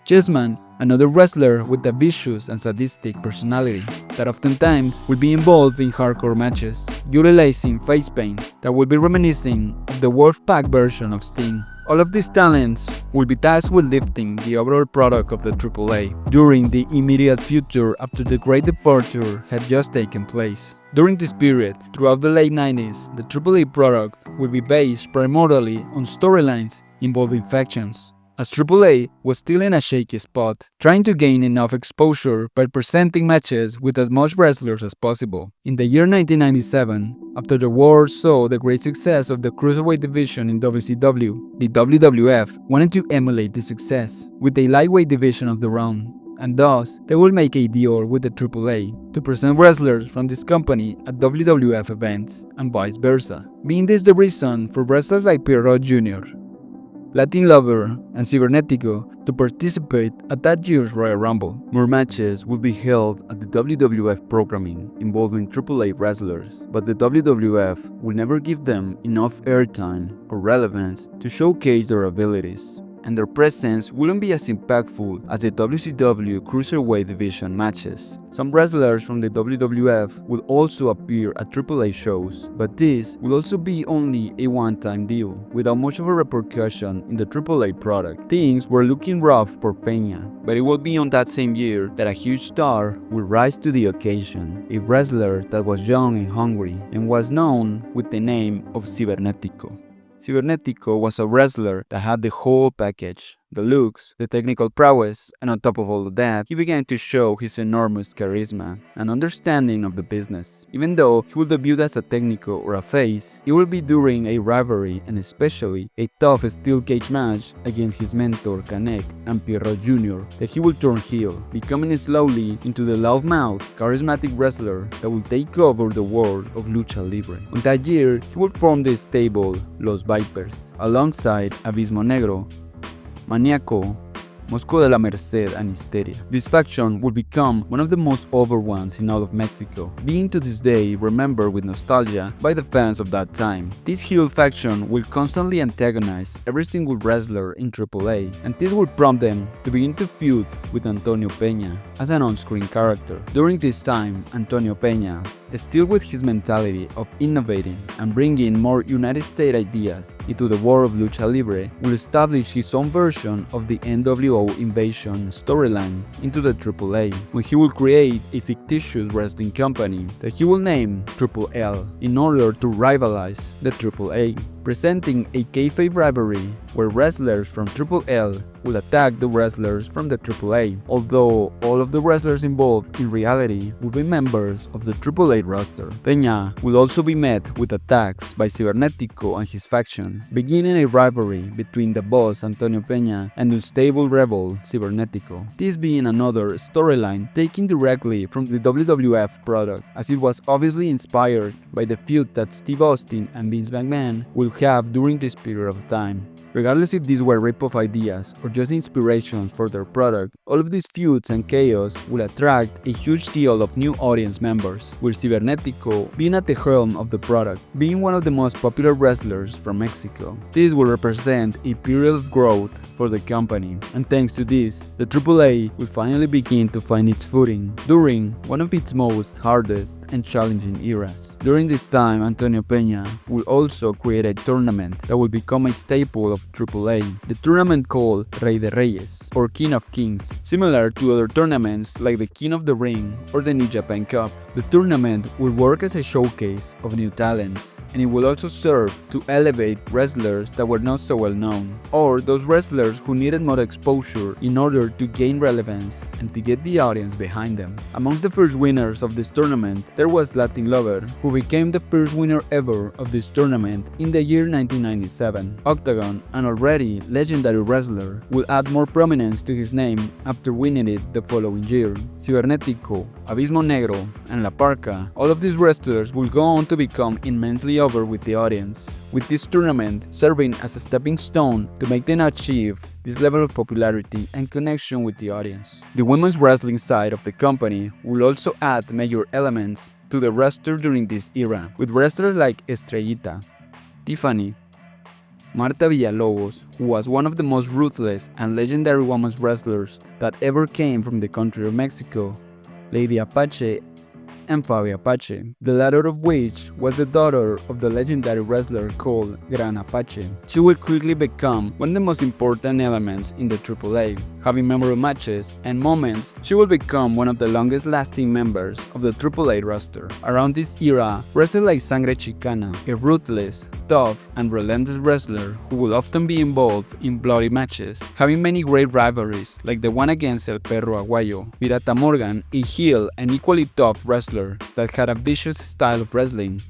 Chessman, another wrestler with a vicious and sadistic personality that oftentimes will be involved in hardcore matches, utilizing face paint that will be reminiscing of the Wolfpack version of Sting. All of these talents will be tasked with lifting the overall product of the AAA during the immediate future after the great departure had just taken place. During this period, throughout the late 90s, the AAA product will be based primarily on storylines involving factions, as AAA was still in a shaky spot, trying to gain enough exposure by presenting matches with as much wrestlers as possible. In the year 1997, after the war saw the great success of the Cruiserweight division in WCW, the WWF wanted to emulate this success with a lightweight division of their own, and thus they will make a deal with the AAA to present wrestlers from this company at WWF events and vice versa, being this the reason for wrestlers like Pierrot Jr., Latin Lover, and Cibernetico to participate at that year's Royal Rumble. More matches will be held at the WWF programming involving AAA wrestlers, but the WWF will never give them enough airtime or relevance to showcase their abilities, and their presence wouldn't be as impactful as the WCW Cruiserweight division matches. Some wrestlers from the WWF will also appear at AAA shows, but this will also be only a one-time deal, without much of a repercussion in the AAA product. Things were looking rough for Peña, but it will be on that same year that a huge star will rise to the occasion, a wrestler that was young and hungry, and was known with the name of Cibernetico. Cibernetico was a wrestler that had the whole package, the looks, the technical prowess, and on top of all of that, he began to show his enormous charisma and understanding of the business. Even though he will debut as a technico or a face, it will be during a rivalry and especially a tough steel cage match against his mentor Canek and Pierrot Jr. that he will turn heel, becoming slowly into the loudmouth, charismatic wrestler that will take over the world of Lucha Libre. On that year, he will form the stable Los Vipers, alongside Abismo Negro, Maniaco, Mosco de la Merced and Histeria. This faction would become one of the most over ones in all of Mexico, being to this day remembered with nostalgia by the fans of that time. This heel faction will constantly antagonize every single wrestler in AAA, and this will prompt them to begin to feud with Antonio Peña as an on-screen character. During this time, Antonio Peña, still with his mentality of innovating and bringing more United States ideas into the world of Lucha Libre, will establish his own version of the NWO invasion storyline into the AAA, when he will create a fictitious wrestling company that he will name Triple L in order to rivalize the AAA, presenting a kayfabe rivalry where wrestlers from Triple L will attack the wrestlers from the AAA, although all of the wrestlers involved in reality will be members of the AAA roster. Peña will also be met with attacks by Cibernetico and his faction, beginning a rivalry between the boss Antonio Peña and the unstable rebel Cibernetico. This being another storyline taken directly from the WWF product, as it was obviously inspired by the feud that Steve Austin and Vince McMahon will have during this period of time. Regardless if these were rip-off ideas or just inspirations for their product, all of these feuds and chaos will attract a huge deal of new audience members, with Cibernetico being at the helm of the product, being one of the most popular wrestlers from Mexico. This will represent a period of growth for the company, and thanks to this, the AAA will finally begin to find its footing during one of its most hardest and challenging eras. During this time, Antonio Peña will also create a tournament that will become a staple of AAA, the tournament called Rey de Reyes, or King of Kings, similar to other tournaments like the King of the Ring or the New Japan Cup. The tournament will work as a showcase of new talents, and it will also serve to elevate wrestlers that were not so well known, or those wrestlers who needed more exposure in order to gain relevance and to get the audience behind them. Amongst the first winners of this tournament, there was Latin Lover, who became the first winner ever of this tournament in the year 1997. Octagon, an already legendary wrestler, will add more prominence to his name after winning it the following year. Cibernetico, Abismo Negro, and La Parca, all of these wrestlers will go on to become immensely over with the audience, with this tournament serving as a stepping stone to make them achieve this level of popularity and connection with the audience. The women's wrestling side of the company will also add major elements to the roster during this era, with wrestlers like Estrellita, Tiffany, Marta Villalobos, who was one of the most ruthless and legendary women's wrestlers that ever came from the country of Mexico, Lady Apache, and Fabi Apache, the latter of which was the daughter of the legendary wrestler called Gran Apache. She will quickly become one of the most important elements in the AAA, having memorable matches and moments. She will become one of the longest lasting members of the AAA roster. Around this era, wrestlers like Sangre Chicana, a ruthless, tough, and relentless wrestler who will often be involved in bloody matches, having many great rivalries like the one against El Perro Aguayo, Pirata Morgan, a heel and equally tough wrestler that had a vicious style of wrestling,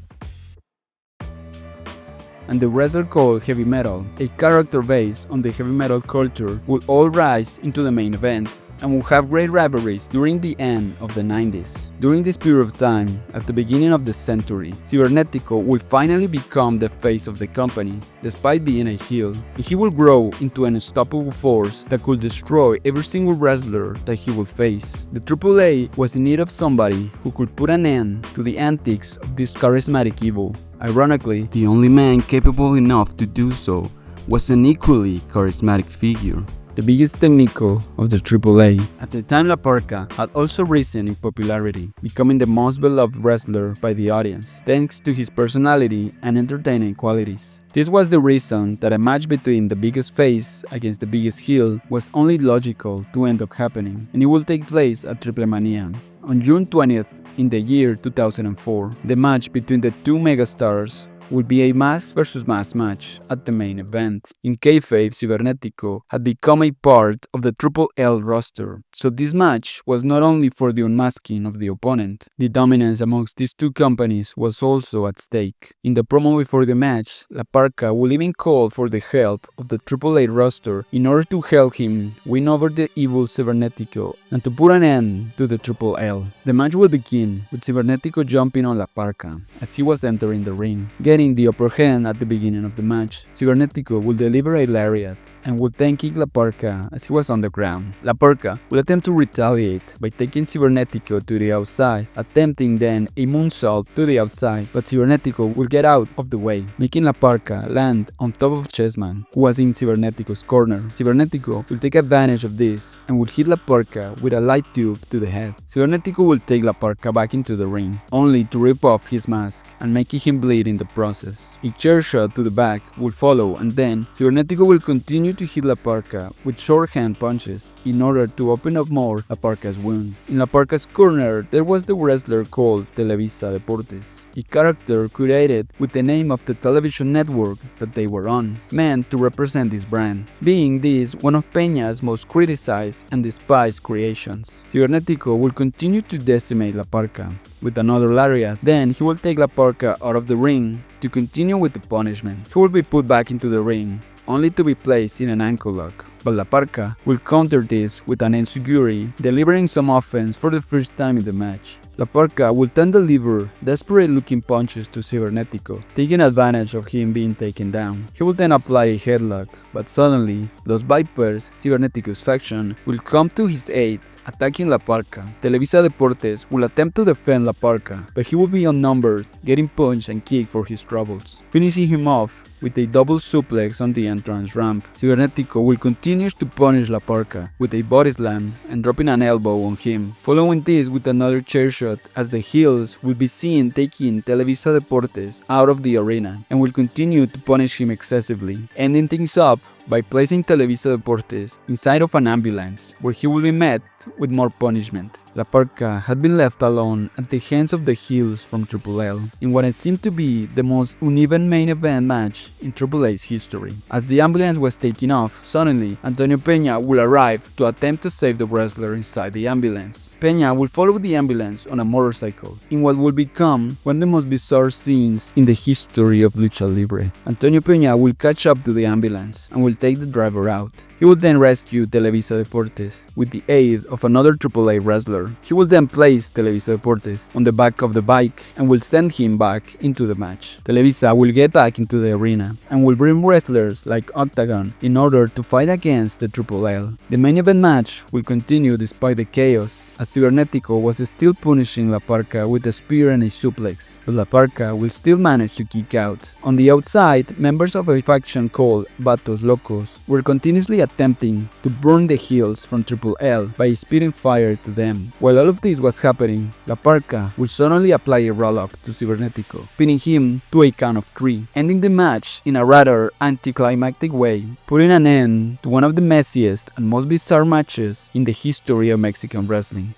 and the wrestler called Heavy Metal, a character based on the heavy metal culture, will all rise into the main event and will have great rivalries during the end of the 90s. During this period of time, at the beginning of the century, Cibernetico will finally become the face of the company, despite being a heel, and he will grow into an unstoppable force that could destroy every single wrestler that he will face. The AAA was in need of somebody who could put an end to the antics of this charismatic evil. Ironically, the only man capable enough to do so was an equally charismatic figure, the biggest technico of the AAA. At the time, La Parca had also risen in popularity, becoming the most beloved wrestler by the audience, thanks to his personality and entertaining qualities. This was the reason that a match between the biggest face against the biggest heel was only logical to end up happening, and it will take place at Triplemania on June 20th in the year 2004. The match between the two megastars would be a mask versus mask match at the main event. In kayfabe, Cibernetico had become a part of the Triple L roster, so this match was not only for the unmasking of the opponent. The dominance amongst these two companies was also at stake. In the promo before the match, La Parca will even call for the help of the Triple A roster in order to help him win over the evil Cibernetico and to put an end to the Triple L. The match will begin with Cibernetico jumping on La Parca as he was entering the ring, getting getting the upper hand at the beginning of the match. Cibernetico will deliver a lariat and will then kick La Parka as he was on the ground. La Parka will attempt to retaliate by taking Cibernetico to the outside, attempting then a moonsault to the outside, but Cibernetico will get out of the way, making La Parka land on top of Chessman, who was in Cibernetico's corner. Cibernetico will take advantage of this and will hit La Parka with a light tube to the head. Cibernetico will take La Parka back into the ring, only to rip off his mask and making him bleed in the process. A chair shot to the back will follow, and then Cibernetico will continue to hit La Parka with shorthand punches in order to open up more La Parka's wound. In La Parka's corner, there was the wrestler called Televisa Deportes, a character created with the name of the television network that they were on, meant to represent this brand, being this one of Peña's most criticized and despised creations. Cibernetico will continue to decimate La Parka with another lariat, then he will take La Parka out of the ring to continue with the punishment. He will be put back into the ring, only to be placed in an ankle lock, but La Parka will counter this with an enziguri, delivering some offense for the first time in the match. La Parka will then deliver desperate-looking punches to Cibernetico, taking advantage of him being taken down. He will then apply a headlock, but suddenly, Los Vipers, Cibernetico's faction, will come to his aid, attacking La Parka. Televisa Deportes will attempt to defend La Parka, but he will be outnumbered, getting punched and kicked for his troubles, finishing him off with a double suplex on the entrance ramp. Cibernetico will continue to punish La Parka with a body slam and dropping an elbow on him, following this with another chair shot as the heels will be seen taking Televisa Deportes out of the arena and will continue to punish him excessively, ending things up by placing Televisa Deportes inside of an ambulance, where he will be met with more punishment. La Parka had been left alone at the hands of the heels from Triple L in what seemed to be the most uneven main event match in Triple A's history. As the ambulance was taking off, suddenly Antonio Peña will arrive to attempt to save the wrestler inside the ambulance. Peña will follow the ambulance on a motorcycle in what will become one of the most bizarre scenes in the history of Lucha Libre. Antonio Peña will catch up to the ambulance and will take the driver out. He will then rescue Televisa Deportes with the aid of another AAA wrestler. He will then place Televisa Deportes on the back of the bike and will send him back into the match. Televisa will get back into the arena and will bring wrestlers like Octagon in order to fight against the Triple L. The main event match will continue despite the chaos, as Cibernetico was still punishing La Parka with a spear and a suplex, but La Parka will still manage to kick out. On the outside, members of a faction called Vatos Locos were continuously attempting to burn the heels from Triple L by spitting fire to them. While all of this was happening, La Parka will suddenly apply a roll-up to Cibernetico, pinning him to a count of 3, ending the match in a rather anticlimactic way, putting an end to one of the messiest and most bizarre matches in the history of Mexican wrestling.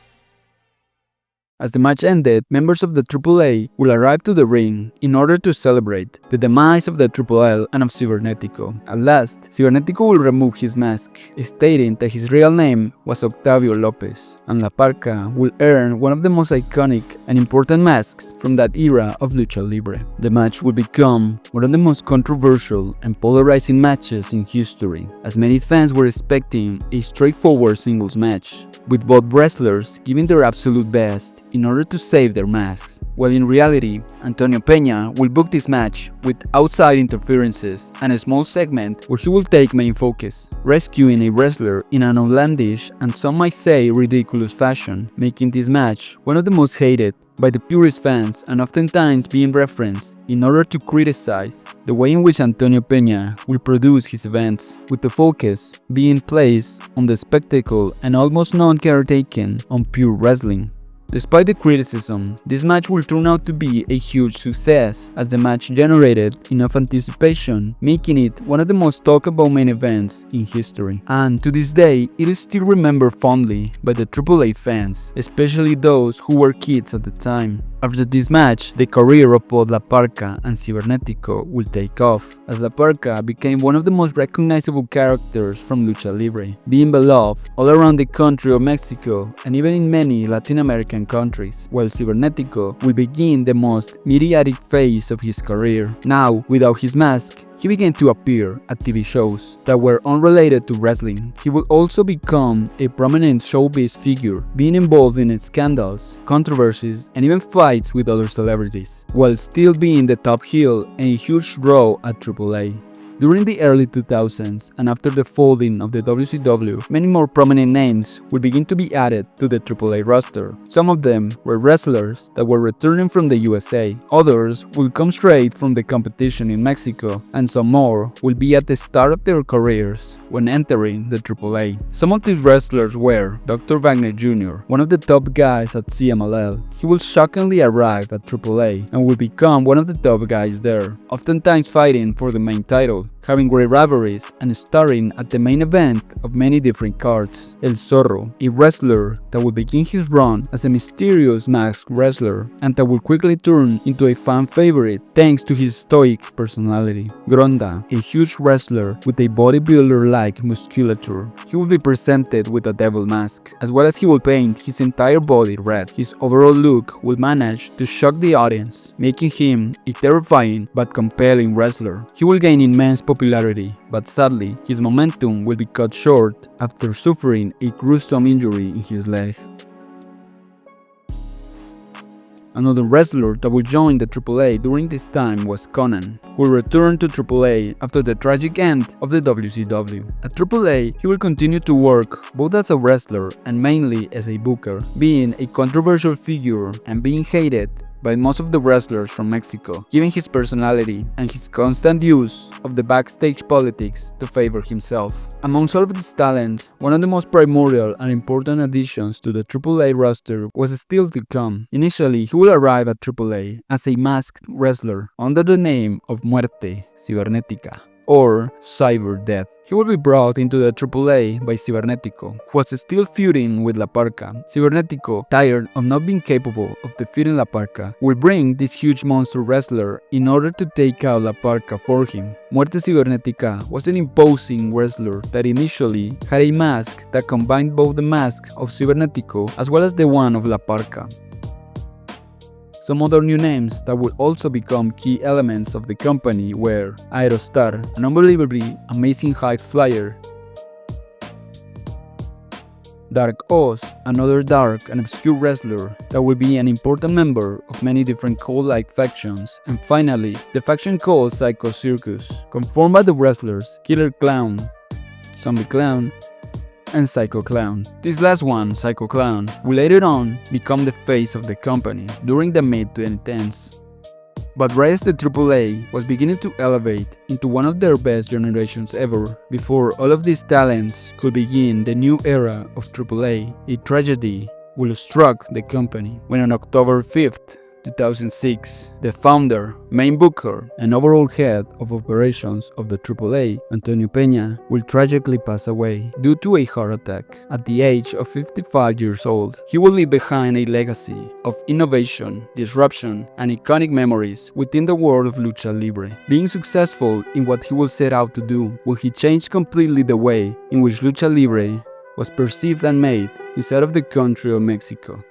As the match ended, members of the AAA will arrive to the ring in order to celebrate the demise of the Triple L and of Cibernetico. At last, Cibernetico will remove his mask, stating that his real name was Octavio Lopez, and La Parka will earn one of the most iconic and important masks from that era of Lucha Libre. The match will become one of the most controversial and polarizing matches in history, as many fans were expecting a straightforward singles match, with both wrestlers giving their absolute best in order to save their masks. While in reality, Antonio Peña will book this match with outside interferences and a small segment where he will take main focus, rescuing a wrestler in an outlandish and some might say ridiculous fashion, making this match one of the most hated by the purest fans and oftentimes being referenced in order to criticize the way in which Antonio Peña will produce his events, with the focus being placed on the spectacle and almost none care taken on pure wrestling. Despite the criticism, this match will turn out to be a huge success, as the match generated enough anticipation, making it one of the most talked about main events in history. And to this day, it is still remembered fondly by the AAA fans, especially those who were kids at the time. After this match, the career of both La Parka and Cibernetico will take off, as La Parka became one of the most recognizable characters from Lucha Libre, being beloved all around the country of Mexico and even in many Latin American countries, while Cibernetico will begin the most mediatic phase of his career. Now, without his mask, he began to appear at TV shows that were unrelated to wrestling. He would also become a prominent showbiz figure, being involved in scandals, controversies, and even fights with other celebrities, while still being the top heel and a huge draw at AAA. During the early 2000s and after the folding of the WCW, many more prominent names would begin to be added to the AAA roster. Some of them were wrestlers that were returning from the USA, others will come straight from the competition in Mexico, and some more will be at the start of their careers when entering the AAA. Some of these wrestlers were Dr. Wagner Jr., one of the top guys at CMLL. He will shockingly arrive at AAA and will become one of the top guys there, oftentimes fighting for the main title, having great rivalries and starring at the main event of many different cards. El Zorro, a wrestler that will begin his run as a mysterious masked wrestler and that will quickly turn into a fan favorite thanks to his stoic personality. Gronda, a huge wrestler with a bodybuilder-like musculature. He will be presented with a devil mask, as well as he will paint his entire body red. His overall look will manage to shock the audience, making him a terrifying but compelling wrestler. He will gain immense popularity, but sadly, his momentum will be cut short after suffering a gruesome injury in his leg. Another wrestler that would join the AAA during this time was Conan, who returned to AAA after the tragic end of the WCW. At AAA, he will continue to work both as a wrestler and mainly as a booker, being a controversial figure and being hated by most of the wrestlers from Mexico, given his personality and his constant use of the backstage politics to favor himself. Amongst all of this talent, one of the most primordial and important additions to the AAA roster was still to come. Initially, he will arrive at AAA as a masked wrestler under the name of M.I.S.T, Cibernética, or Cyber Death. He will be brought into the AAA by Cibernético, who was still feuding with La Parca. Cibernético, tired of not being capable of defeating La Parca, will bring this huge monster wrestler in order to take out La Parca for him. Muerte Cibernética was an imposing wrestler that initially had a mask that combined both the mask of Cibernético as well as the one of La Parca. Some other new names that would also become key elements of the company were Aerostar, an unbelievably amazing high flyer, Dark Oz, another dark and obscure wrestler that will be an important member of many different cult-like factions, and finally, the faction called Psycho Circus, conformed by the wrestlers Killer Clown, Zombie Clown, and Psycho Clown. This last one, Psycho Clown, will later on become the face of the company during the mid-2010s. But right as the AAA was beginning to elevate into one of their best generations ever, before all of these talents could begin the new era of AAA, a tragedy will struck the company when on October 5th, 2006, the founder, main booker, and overall head of operations of the AAA, Antonio Peña, will tragically pass away due to a heart attack at the age of 55 years old. He will leave behind a legacy of innovation, disruption, and iconic memories within the world of Lucha Libre. Being successful in what he will set out to do, will he change completely the way in which Lucha Libre was perceived and made inside of the country of Mexico.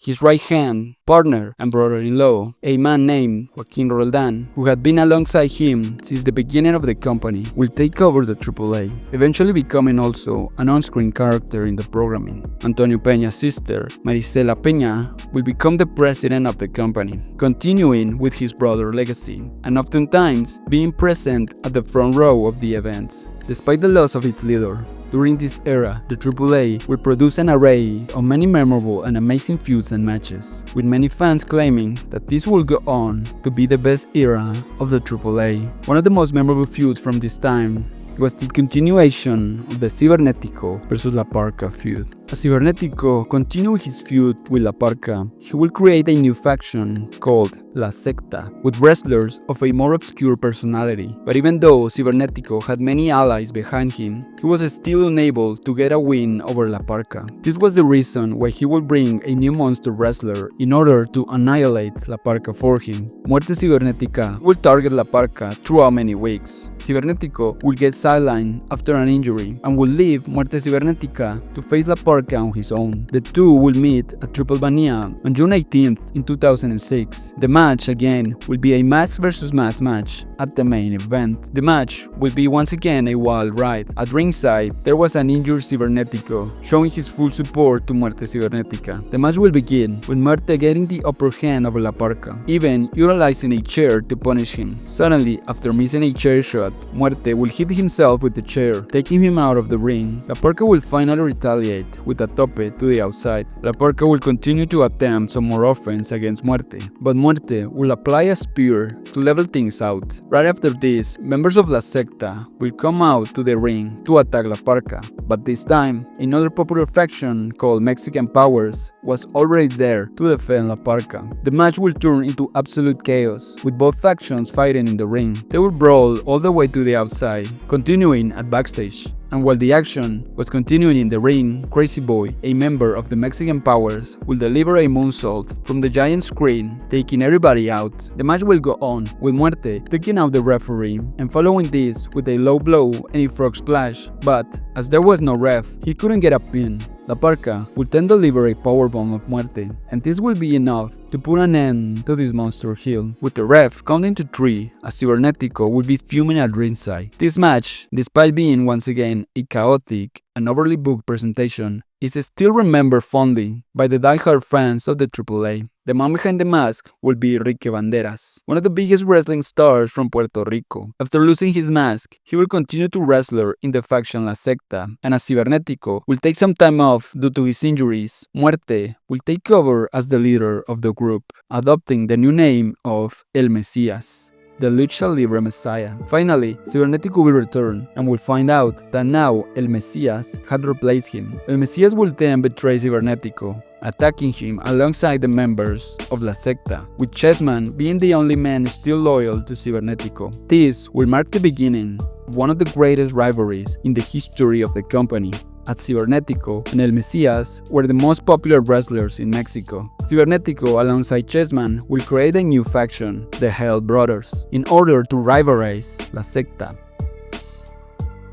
His right-hand partner and brother-in-law, a man named Joaquin Roldan, who had been alongside him since the beginning of the company, will take over the AAA, eventually becoming also an on-screen character in the programming. Antonio Peña's sister, Marisela Peña, will become the president of the company, continuing with his brother's legacy, and oftentimes being present at the front row of the events. Despite the loss of its leader, during this era, the AAA will produce an array of many memorable and amazing feuds and matches, with many fans claiming that this will go on to be the best era of the AAA. One of the most memorable feuds from this time was the continuation of the Cibernético vs La Parca feud. As Cibernético continued his feud with La Parca, he will create a new faction called La Secta, with wrestlers of a more obscure personality. But even though Cibernético had many allies behind him, he was still unable to get a win over La Parca. This was the reason why he would bring a new monster wrestler in order to annihilate La Parca for him. Muerte Cibernética will target La Parca throughout many weeks. Cibernético will get sidelined after an injury and will leave Muerte Cibernética to face La Parca on his own. The two will meet at Triplemania on June 18th in 2006. The match again will be a mask versus mask match at the main event. The match will be once again a wild ride. At ringside, there was an injured Cibernetico, showing his full support to Muerte Cibernética. The match will begin with Muerte getting the upper hand over La Parca, even utilizing a chair to punish him. Suddenly, after missing a chair shot, Muerte will hit himself with the chair, taking him out of the ring. La Parca will finally retaliate with a tope to the outside. La Parca will continue to attempt some more offense against Muerte, but Muerte will apply a spear to level things out. Right after this, members of La Secta will come out to the ring to attack La Parca, but this time, another popular faction called Mexican Powers was already there to defend La Parca. The match will turn into absolute chaos, with both factions fighting in the ring. They will brawl all the way to the outside, continuing at backstage. And while the action was continuing in the ring, Crazy Boy, a member of the Mexican Powers, will deliver a moonsault from the giant screen, taking everybody out. The match will go on, with Muerte taking out the referee, and following this with a low blow and a frog splash, but as there was no ref, he couldn't get a pin. La Parca will then deliver a powerbomb of Muerte, and this will be enough to put an end to this monster heel, with the ref counting to 3 as Cibernetico will be fuming at ringside. This match, despite being once again a chaotic and overly booked presentation, is still remembered fondly by the die-hard fans of the AAA. The man behind the mask will be Rique Banderas, one of the biggest wrestling stars from Puerto Rico. After losing his mask, he will continue to wrestle in the faction La Secta, and as Cibernetico will take some time off due to his injuries, Muerte will take over as the leader of the group, adopting the new name of El Mesías, the Lucha Libre Messiah. Finally, Cibernetico will return and will find out that now El Mesías had replaced him. El Mesías will then betray Cibernetico, attacking him alongside the members of La Secta, with Chessman being the only man still loyal to Cibernetico. This will mark the beginning of one of the greatest rivalries in the history of the company, as Cibernetico and El Mesías were the most popular wrestlers in Mexico. Cibernetico alongside Chessman will create a new faction, the Hell Brothers, in order to rivalize La Secta.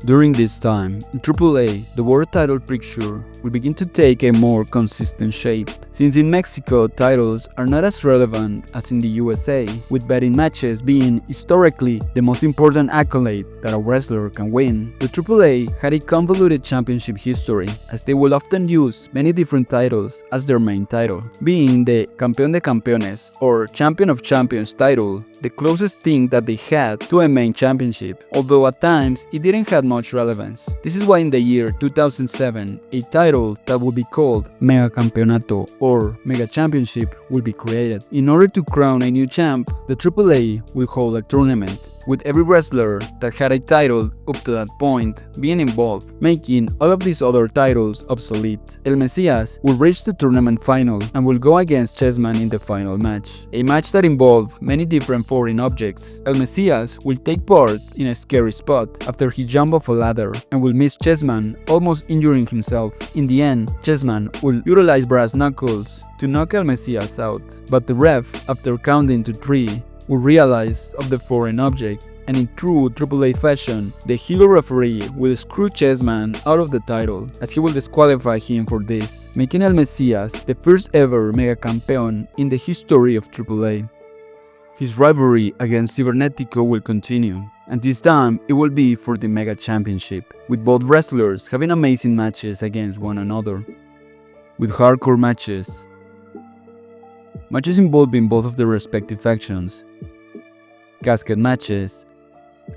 During this time, in AAA, the world title picture will begin to take a more consistent shape, since in Mexico titles are not as relevant as in the USA, with betting matches being historically the most important accolade that a wrestler can win. The AAA had a convoluted championship history, as they will often use many different titles as their main title, being the Campeón de Campeones or Champion of Champions title the closest thing that they had to a main championship, although at times it didn't have much relevance. This is why in the year 2007, a title that would be called Mega Campeonato or Mega Championship will be created. In order to crown a new champ, the AAA will hold a tournament, with every wrestler that had a title up to that point being involved, making all of these other titles obsolete. El Mesías will reach the tournament final and will go against Chessman in the final match, a match that involved many different foreign objects. El Mesías will take part in a scary spot after he jumped off a ladder and will miss Chessman, almost injuring himself. In the end, Chessman will utilize brass knuckles to knock El Mesías out, but the ref, after counting to 3, will realize of the foreign object, and in true AAA fashion, the heel referee will screw Chessman out of the title, as he will disqualify him for this, making El Mesías the first ever Mega Campeón in the history of AAA. His rivalry against Cibernetico will continue, and this time it will be for the Mega Championship, with both wrestlers having amazing matches against one another, with hardcore matches involving both of their respective factions, casket matches,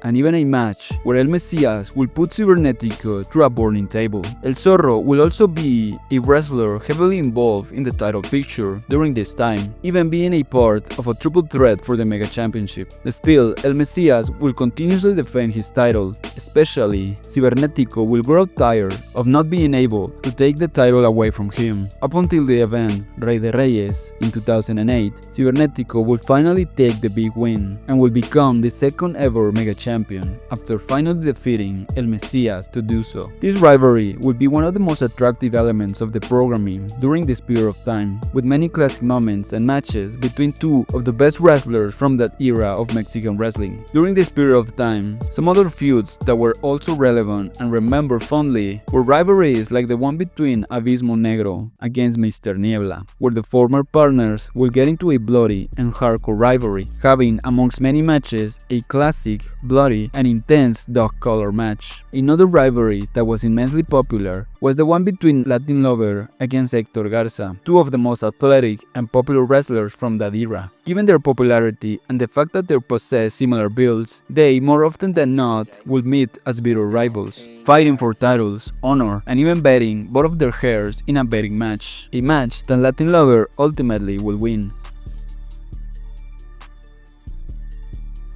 and even a match where El Mesías will put Cibernetico through a burning table. El Zorro will also be a wrestler heavily involved in the title picture during this time, even being a part of a triple threat for the Mega Championship. Still, El Mesías will continuously defend his title, especially Cibernetico will grow tired of not being able to take the title away from him. Up until the event Rey de Reyes in 2008, Cibernetico will finally take the big win and will become the second ever Mega Champion. champion after finally defeating El Mesías to do so. This rivalry would be one of the most attractive elements of the programming during this period of time, with many classic moments and matches between two of the best wrestlers from that era of Mexican wrestling. During this period of time, some other feuds that were also relevant and remembered fondly were rivalries like the one between Abismo Negro against Mr. Niebla, where the former partners will get into a bloody and hardcore rivalry, having amongst many matches a classic, bloody, and intense dog collar match. Another rivalry that was immensely popular was the one between Latin Lover against Hector Garza, two of the most athletic and popular wrestlers from that era. Given their popularity and the fact that they possess similar builds, they, more often than not, would meet as bitter rivals, fighting for titles, honor, and even betting both of their hairs in a betting match, a match that Latin Lover ultimately will win.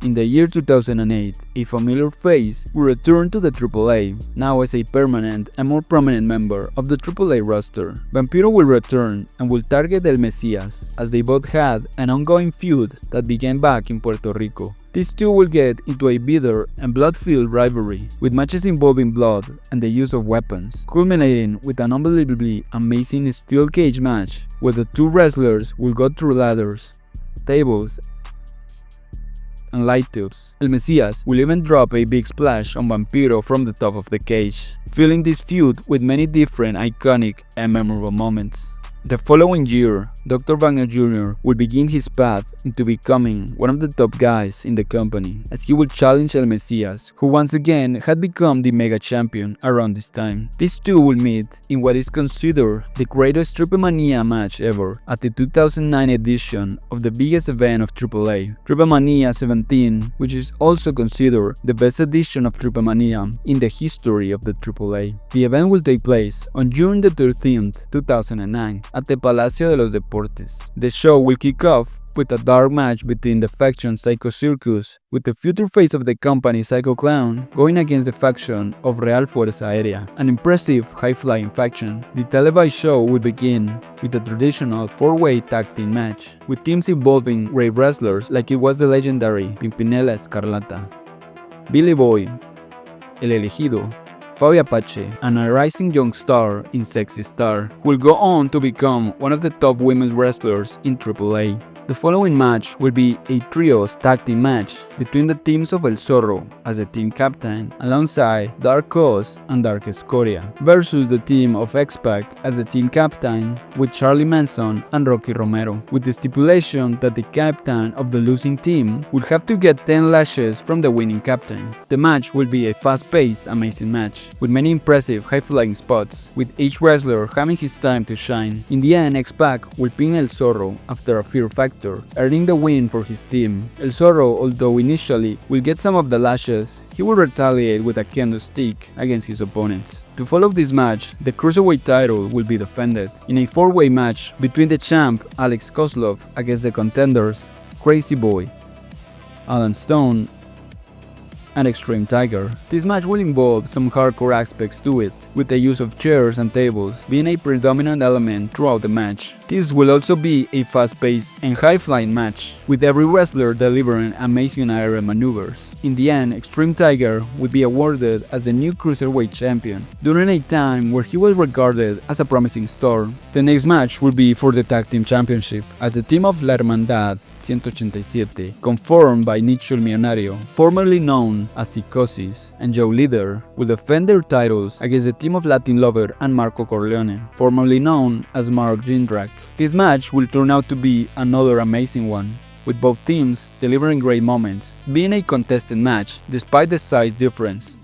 In the year 2008, a familiar face will return to the AAA, now as a permanent and more prominent member of the AAA roster. Vampiro will return and will target El Mesías, as they both had an ongoing feud that began back in Puerto Rico. These two will get into a bitter and blood-filled rivalry, with matches involving blood and the use of weapons, culminating with an unbelievably amazing steel cage match where the two wrestlers will go through ladders, tables, and light tubes. El Mesías will even drop a big splash on Vampiro from the top of the cage, filling this feud with many different iconic and memorable moments. The following year, Dr. Wagner Jr. will begin his path into becoming one of the top guys in the company, as he will challenge El Mesías, who once again had become the mega champion around this time. These two will meet in what is considered the greatest Triplemania match ever at the 2009 edition of the biggest event of AAA, Triplemania XVII, which is also considered the best edition of Triplemania in the history of the AAA. The event will take place on June the 13th, 2009, at the Palacio de los Deportes. The show will kick off with a dark match between the faction Psycho Circus, with the future face of the company Psycho Clown going against the faction of Real Fuerza Aérea, an impressive high-flying faction. The televised show will begin with a traditional 4-way tag team match, with teams involving great wrestlers like it was the legendary Pimpinela Escarlata, Billy Boy, El Elegido, Fabi Apache, and a rising young star in Sexy Star, who will go on to become one of the top women's wrestlers in AAA. The following match will be a trios tag team match between the teams of El Zorro as the team captain alongside Dark Cause and Dark Escoria versus the team of X-Pac as the team captain with Charlie Manson and Rocky Romero, with the stipulation that the captain of the losing team would have to get 10 lashes from the winning captain. The match will be a fast-paced, amazing match with many impressive high-flying spots, with each wrestler having his time to shine. In the end, X-Pac will pin El Zorro after a fear factor, earning the win for his team. El Zorro, although initially will get some of the lashes, he will retaliate with a kendo stick against his opponents. To follow this match, the Cruiserweight title will be defended in a 4-way match between the champ Alex Koslov against the contenders Crazy Boy, Alan Stone, and Extreme Tiger. This match will involve some hardcore aspects to it, with the use of chairs and tables being a predominant element throughout the match. This will also be a fast-paced and high-flying match, with every wrestler delivering amazing aerial maneuvers. In the end, Extreme Tiger would be awarded as the new Cruiserweight champion, during a time where he was regarded as a promising star. The next match will be for the Tag Team Championship, as the team of La Hermandad 187, conformed by Nicho el Millonario, formerly known as Psicosis, and Joe Leader, will defend their titles against the team of Latin Lover and Marco Corleone, formerly known as Mark Jindrak. This match will turn out to be another amazing one, with both teams delivering great moments, being a contested match despite the size difference.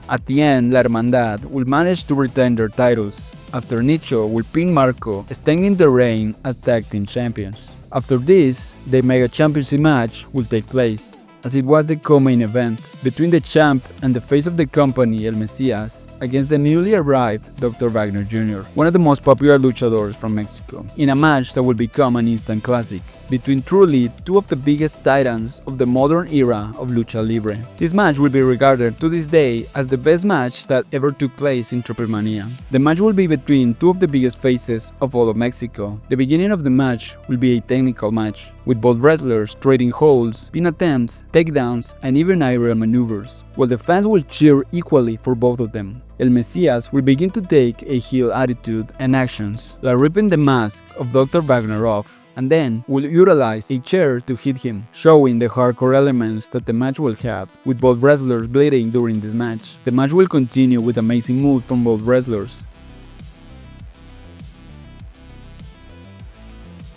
At the end, La Hermandad will manage to retain their titles, after Nicho will pin Marco, extending the reign as tag team champions. After this, the Mega Championship match will take place, as it was the co-main event between the champ and the face of the company El Mesías, against the newly arrived Dr. Wagner Jr., one of the most popular luchadors from Mexico, in a match that will become an instant classic between truly two of the biggest titans of the modern era of Lucha Libre. This match will be regarded to this day as the best match that ever took place in Triplemania. The match will be between two of the biggest faces of all of Mexico. The beginning of the match will be a technical match, with both wrestlers trading holds, pin attempts, takedowns, and even aerial maneuvers, while the fans will cheer equally for both of them. El Messias will begin to take a heel attitude and actions, like ripping the mask of Dr. Wagner off, and then will utilize a chair to hit him, showing the hardcore elements that the match will have, with both wrestlers bleeding during this match. The match will continue with amazing moves from both wrestlers,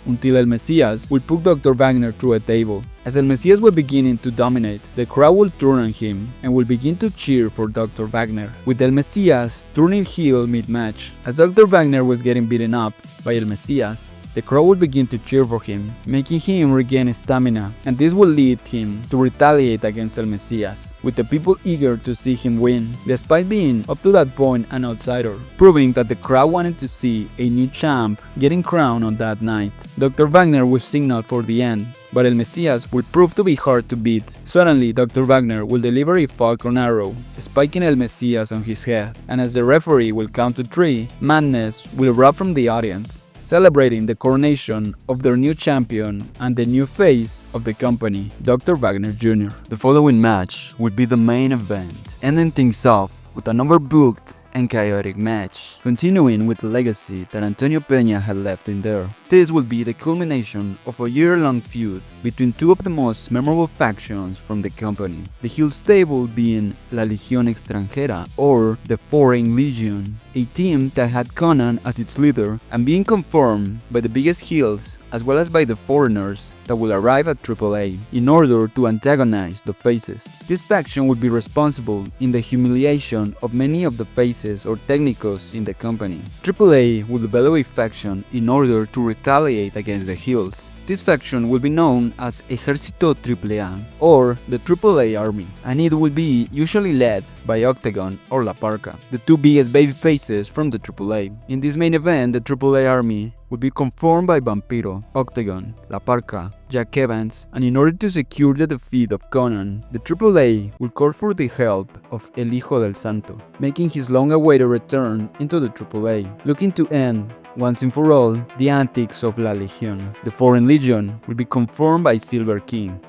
until El Messias will put Dr. Wagner through a table. As El Messias was beginning to dominate, the crowd will turn on him and will begin to cheer for Dr. Wagner, with El Messias turning heel mid-match. As Dr. Wagner was getting beaten up by El Messias, the crowd will begin to cheer for him, making him regain stamina, and this will lead him to retaliate against El Messias, with the people eager to see him win, despite being up to that point an outsider, proving that the crowd wanted to see a new champ getting crowned on that night. Dr. Wagner will signal for the end, but El Messias will prove to be hard to beat. Suddenly, Dr. Wagner will deliver a Falcon arrow, spiking El Messias on his head, and as the referee will count to 3, madness will erupt from the audience, celebrating the coronation of their new champion and the new face of the company, Dr. Wagner Jr. The following match would be the main event, ending things off with an overbooked and chaotic match, continuing with the legacy that Antonio Peña had left in there. This would be the culmination of a year-long feud between two of the most memorable factions from the company, the heel stable being La Legión Extranjera, or the Foreign Legion, a team that had Conan as its leader and being confirmed by the biggest heels as well as by the foreigners that will arrive at AAA in order to antagonize the faces. This faction would be responsible in the humiliation of many of the faces or technicos in the company. AAA will develop a faction in order to retaliate against the heels. This faction will be known as Ejército AAA, or the AAA Army, and it will be usually led by Octagon or La Parca, the two biggest baby faces from the AAA. In this main event, the AAA Army will be conformed by Vampiro, Octagon, La Parca, Jack Evans, and in order to secure the defeat of Conan, the AAA will call for the help of El Hijo del Santo, making his long-awaited return into the AAA, looking to end once and for all the antics of La Legión. The Foreign Legion will be conformed by Silver King,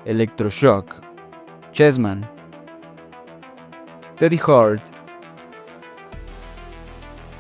Electroshock, Chessman, Teddy Hart,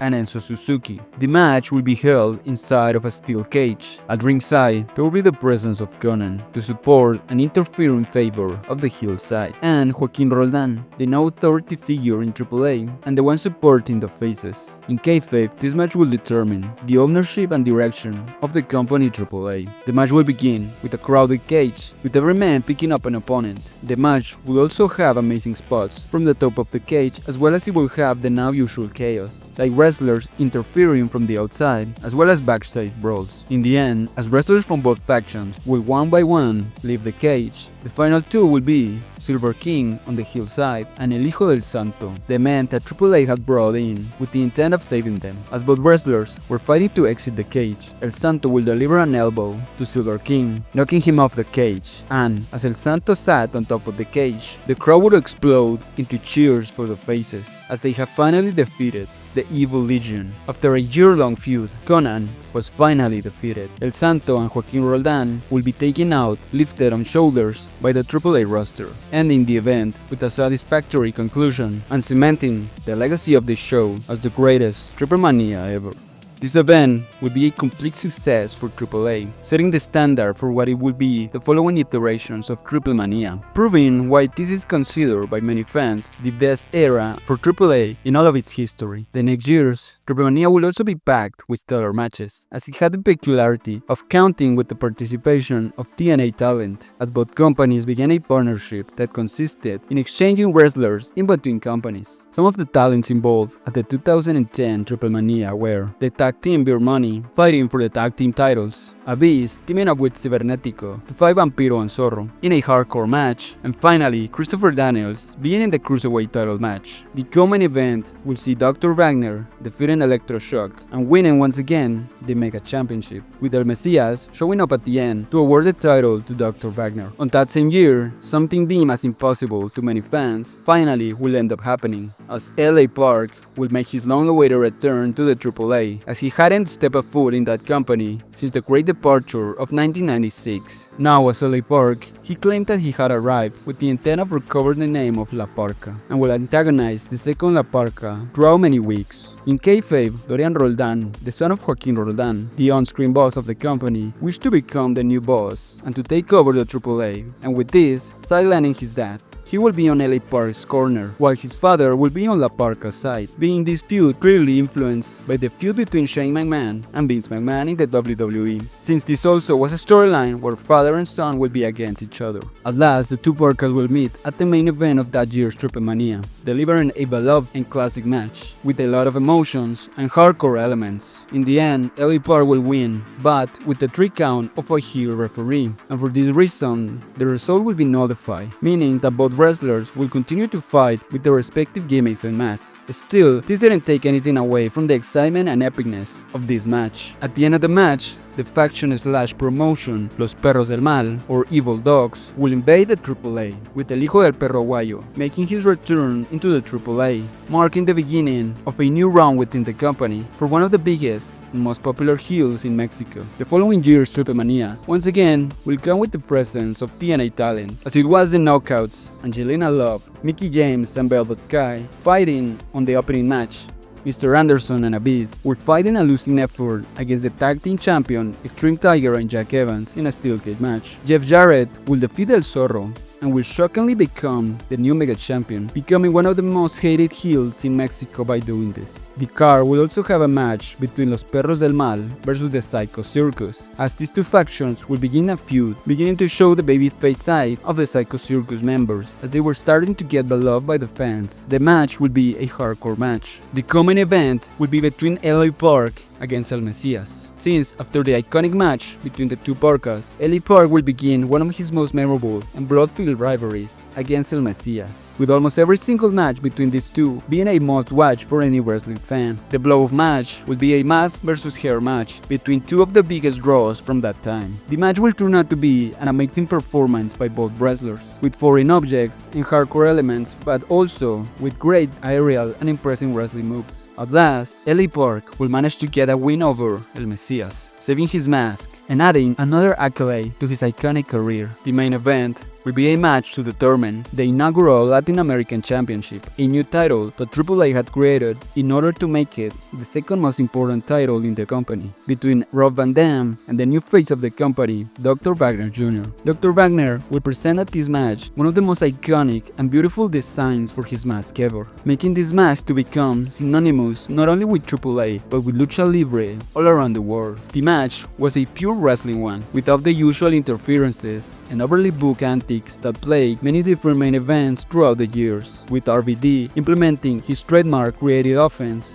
and Enzo Suzuki. The match will be held inside of a steel cage. At ringside, there will be the presence of Conan to support and interfere in favor of the heel side, and Joaquin Roldan, the now authority figure in AAA and the one supporting the faces. In kayfabe, this match will determine the ownership and direction of the company AAA. The match will begin with a crowded cage, with every man picking up an opponent. The match will also have amazing spots from the top of the cage, as well as it will have the now usual chaos, like wrestlers interfering from the outside, as well as backstage brawls. In the end, as wrestlers from both factions will one by one leave the cage, the final two will be Silver King on the heel side and El Hijo del Santo, the man that AAA had brought in with the intent of saving them. As both wrestlers were fighting to exit the cage, El Santo will deliver an elbow to Silver King, knocking him off the cage, and as El Santo sat on top of the cage, the crowd would explode into cheers for the faces, as they have finally defeated the Evil Legion. After a year-long feud, Conan was finally defeated. El Santo and Joaquin Roldan will be taken out, lifted on shoulders by the AAA roster, ending the event with a satisfactory conclusion and cementing the legacy of this show as the greatest Triplemania ever. This event will be a complete success for AAA, setting the standard for what it will be the following iterations of Triplemania, proving why this is considered by many fans the best era for AAA in all of its history. The next years, Triplemania will also be packed with stellar matches, as it had the peculiarity of counting with the participation of TNA talent, as both companies began a partnership that consisted in exchanging wrestlers in between companies. Some of the talents involved at the 2010 Triplemania were the tag team Beer Money fighting for the tag team titles, Abyss teaming up with Cibernetico to fight Vampiro and Zorro in a hardcore match, and finally Christopher Daniels being in the Cruiserweight title match. The co-main event will see Dr. Wagner defeating Electroshock and winning once again the Mega Championship, with El Mesias showing up at the end to award the title to Dr. Wagner. On that same year, something deemed as impossible to many fans finally will end up happening, as LA Park will make his long-awaited return to the AAA, as he hadn't stepped a foot in that company since the great departure of 1996. Now as LA Park, he claimed that he had arrived with the intent of recovering the name of La Parca, and will antagonize the second La Parca throughout many weeks. In kayfabe, Dorian Roldan, the son of Joaquin Roldan, the on-screen boss of the company, wished to become the new boss and to take over the AAA, and with this, sidelining his dad. He will be on LA Park's corner, while his father will be on La Parca's side, being this feud clearly influenced by the feud between Shane McMahon and Vince McMahon in the WWE, since this also was a storyline where father and son will be against each other. At last, the two Parcas will meet at the main event of that year's Triplemania, delivering a beloved and classic match, with a lot of emotions and hardcore elements. In the end, LA Park will win, but with the 3 count of a heel referee, and for this reason, the result will be nullified, meaning that both wrestlers will continue to fight with their respective gimmicks and masks. Still, this didn't take anything away from the excitement and epicness of this match. At the end of the match, the faction/promotion Los Perros del Mal, or Evil Dogs, will invade the AAA, with El Hijo del Perro Guayo making his return into the AAA, marking the beginning of a new round within the company for one of the biggest and most popular heels in Mexico. The following year's Triplemania, once again, will come with the presence of TNA talent, as it was the Knockouts, Angelina Love, Mickie James and Velvet Sky, fighting on the opening match. Mr. Anderson and Abyss were fighting a losing effort against the tag team champion Extreme Tiger and Jack Evans in a steel cage match. Jeff Jarrett will defeat El Zorro and will shockingly become the new Mega Champion, becoming one of the most hated heels in Mexico by doing this. The card will also have a match between Los Perros del Mal versus the Psycho Circus, as these two factions will begin a feud, beginning to show the babyface side of the Psycho Circus members, as they were starting to get beloved by the fans. The match will be a hardcore match. The common event will be between LA Park against El Mesias, since after the iconic match between the two Parcas, LA Park will begin one of his most memorable and blood-filled rivalries against El Mesias, with almost every single match between these two being a must-watch for any wrestling fan. The blow-off match will be a mask versus hair match between two of the biggest draws from that time. The match will turn out to be an amazing performance by both wrestlers, with foreign objects and hardcore elements, but also with great aerial and impressive wrestling moves. At last, LA Park will manage to get a win over El Mesias, saving his mask and adding another accolade to his iconic career. The main event will be a match to determine the inaugural Latin American Championship, a new title that AAA had created in order to make it the second most important title in the company, between Rob Van Dam and the new face of the company, Dr. Wagner Jr. Dr. Wagner will present at this match one of the most iconic and beautiful designs for his mask ever, making this mask to become synonymous not only with AAA but with Lucha Libre all around the world. The match was a pure wrestling one, without the usual interferences and overly booked antics that plagued many different main events throughout the years, with RVD implementing his trademark creative offense,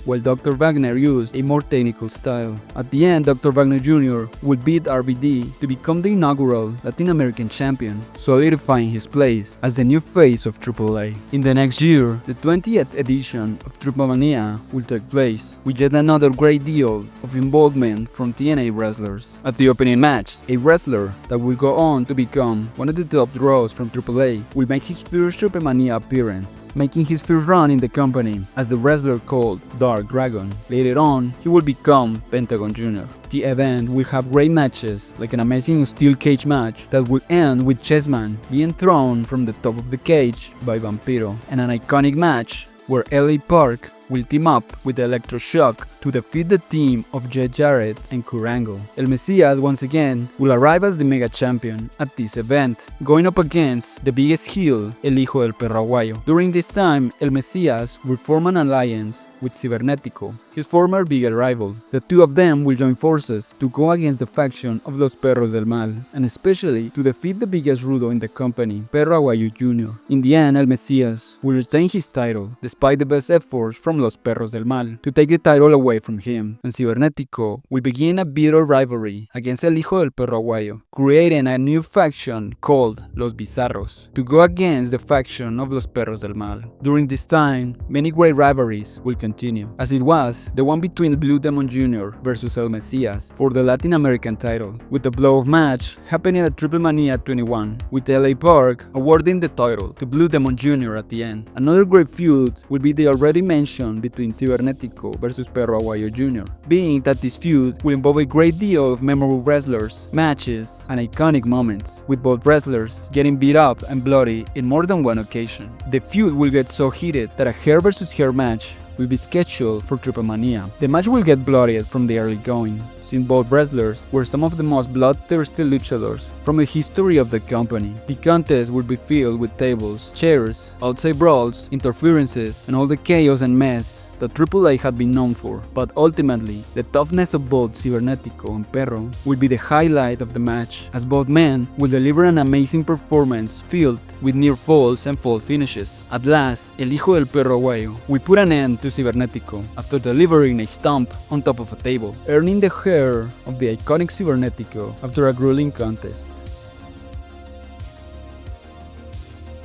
while Dr. Wagner used a more technical style. At the end, Dr. Wagner Jr. would beat RVD to become the inaugural Latin American champion, solidifying his place as the new face of AAA. In the next year, the 20th edition of Triplemania will take place, with yet another great deal of involvement from TNA wrestlers. At the opening match, a wrestler that will go on to become one of the top draws from AAA will make his first Triplemania appearance, making his first run in the company as the wrestler called Dark Dragon. Later on, he will become Pentagon Jr. The event will have great matches, like an amazing steel cage match that will end with Chessman being thrown from the top of the cage by Vampiro, and an iconic match where LA Park will team up with Electroshock to defeat the team of Jeff Jarrett and Kurt Angle. El Mesías once again will arrive as the Mega Champion at this event, going up against the biggest heel, El Hijo del Perro Aguayo. During this time, El Mesías will form an alliance with Cibernético, his former bigger rival. The two of them will join forces to go against the faction of Los Perros del Mal, and especially to defeat the biggest rudo in the company, Perro Aguayo Jr. In the end, El Mesías will retain his title, despite the best efforts from Los Perros del Mal to take the title away from him, and Cibernético will begin a bitter rivalry against El Hijo del Perro Aguayo, creating a new faction called Los Bizarros, to go against the faction of Los Perros del Mal. During this time, many great rivalries will continue, as it was the one between Blue Demon Jr. versus El Mesías for the Latin American title, with the blow-off match happening at Triplemania 21, with LA Park awarding the title to Blue Demon Jr. at the end. Another great feud will be the already mentioned between Cibernético versus Perro Aguayo Jr., being that this feud will involve a great deal of memorable wrestlers, matches, and iconic moments, with both wrestlers getting beat up and bloody in more than one occasion. The feud will get so heated that a hair versus hair match will be scheduled for Triplemania. The match will get bloodied from the early going, since both wrestlers were some of the most bloodthirsty luchadors from the history of the company. The contest will be filled with tables, chairs, outside brawls, interferences, and all the chaos and mess that AAA had been known for, but ultimately, the toughness of both Cibernético and Perro will be the highlight of the match, as both men will deliver an amazing performance filled with near falls and fall finishes. At last, El Hijo del Perro Aguayo will put an end to Cibernético after delivering a stomp on top of a table, earning the hair of the iconic Cibernético after a grueling contest.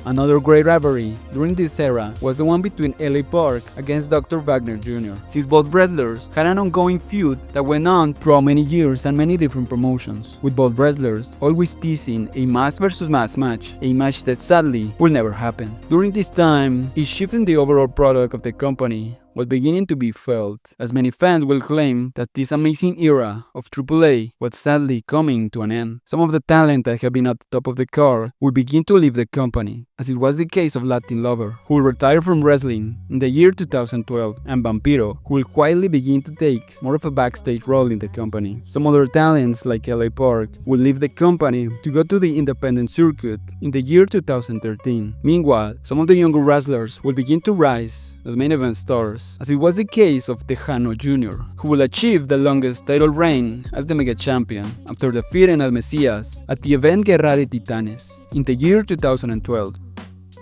Another great rivalry during this era was the one between LA Park against Dr. Wagner Jr., since both wrestlers had an ongoing feud that went on throughout many years and many different promotions, with both wrestlers always teasing a mask versus mask match, a match that sadly will never happen. During this time, a shift in the overall product of the company was beginning to be felt, as many fans will claim that this amazing era of AAA was sadly coming to an end. Some of the talent that had been at the top of the card will begin to leave the company, as it was the case of Latin Lover, who will retire from wrestling in the year 2012, and Vampiro, who will quietly begin to take more of a backstage role in the company. Some other talents like LA Park will leave the company to go to the independent circuit in the year 2013. Meanwhile, some of the younger wrestlers will begin to rise as main event stars, as it was the case of Tejano Jr., who will achieve the longest title reign as the Mega Champion after defeating El Mesías at the event Guerra de Titanes in the year 2012.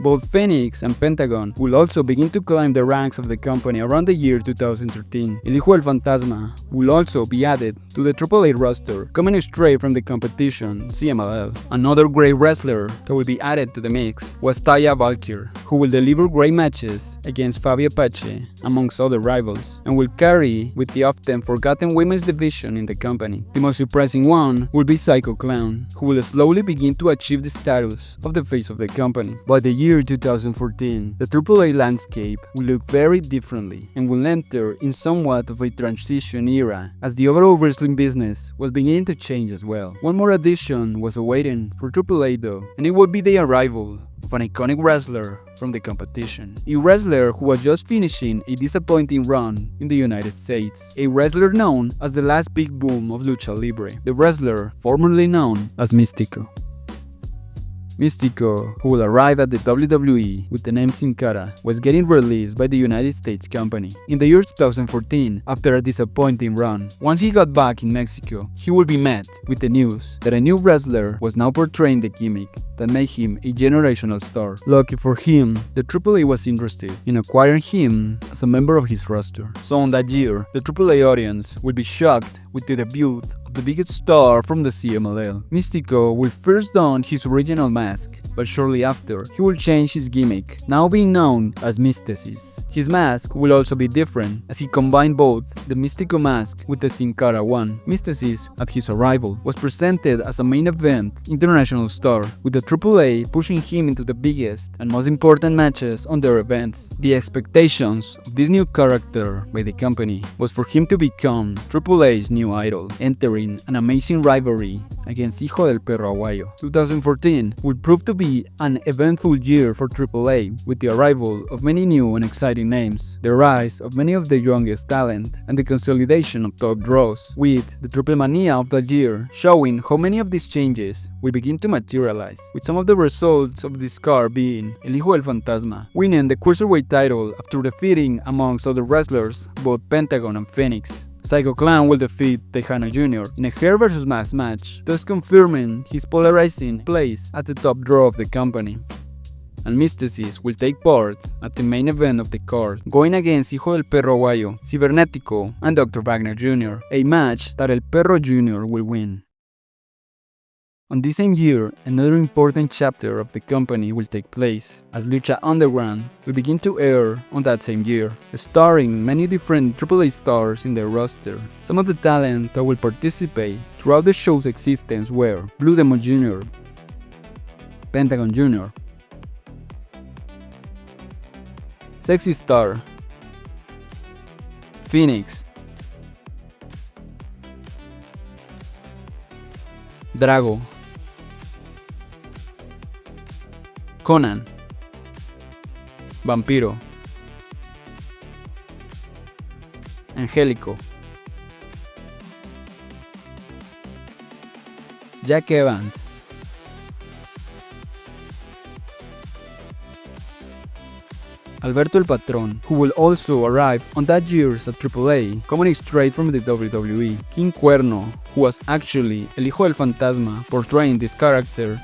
Both Phoenix and Pentagon will also begin to climb the ranks of the company around the year 2013. El Hijo del Fantasma will also be added to the AAA roster, coming straight from the competition CMLL. Another great wrestler that will be added to the mix was Taya Valkyr, who will deliver great matches against Fabi Apache, amongst other rivals, and will carry with the often forgotten women's division in the company. The most surprising one will be Psycho Clown, who will slowly begin to achieve the status of the face of the company. By the year 2014, the AAA landscape will look very differently and will enter in somewhat of a transition era, as the overall wrestling business was beginning to change as well. One more addition was awaiting for AAA though, and it would be the arrival of an iconic wrestler from the competition. A wrestler who was just finishing a disappointing run in the United States. A wrestler known as the last big boom of Lucha Libre. The wrestler formerly known as Místico. Místico, who will arrive at the WWE with the name Sin Cara, was getting released by the United States company in the year 2014 after a disappointing run. Once he got back in Mexico, he would be met with the news that a new wrestler was now portraying the gimmick that made him a generational star. Lucky for him, the AAA was interested in acquiring him as a member of his roster. So on that year, the AAA audience will be shocked with the debut of the biggest star from the CMLL. Místico will first don his original mask, but shortly after, he will change his gimmick, now being known as Mystesis. His mask will also be different, as he combined both the Místico mask with the Sin Cara one. Mystesis, at his arrival, was presented as a main event international star, with the AAA pushing him into the biggest and most important matches on their events. The expectations of this new character by the company was for him to become AAA's new idol, entering featuring an amazing rivalry against Hijo del Perro Aguayo. 2014 would prove to be an eventful year for AAA, with the arrival of many new and exciting names, the rise of many of the youngest talent, and the consolidation of top draws, with the Triplemania of that year showing how many of these changes will begin to materialize, with some of the results of this card being El Hijo del Fantasma winning the Cruiserweight title after defeating, amongst other wrestlers, both Pentagon and Fanées. Psycho Clown will defeat Tejano Jr. in a hair vs mask match, thus confirming his polarizing place as the top draw of the company. And Mysticis will take part at the main event of the card, going against Hijo del Perro Aguayo, Cibernetico, and Dr. Wagner Jr., a match that El Perro Jr. will win. On this same year, another important chapter of the company will take place, as Lucha Underground will begin to air on that same year, starring many different AAA stars in their roster. Some of the talent that will participate throughout the show's existence were Blue Demon Jr., Pentagon Jr., Sexy Star, Phoenix, Drago, Conan, Vampiro, Angélico, Jack Evans, Alberto El Patron, who will also arrive on that year's at AAA, coming straight from the WWE, King Cuerno, who was actually El Hijo del Fantasma portraying this character,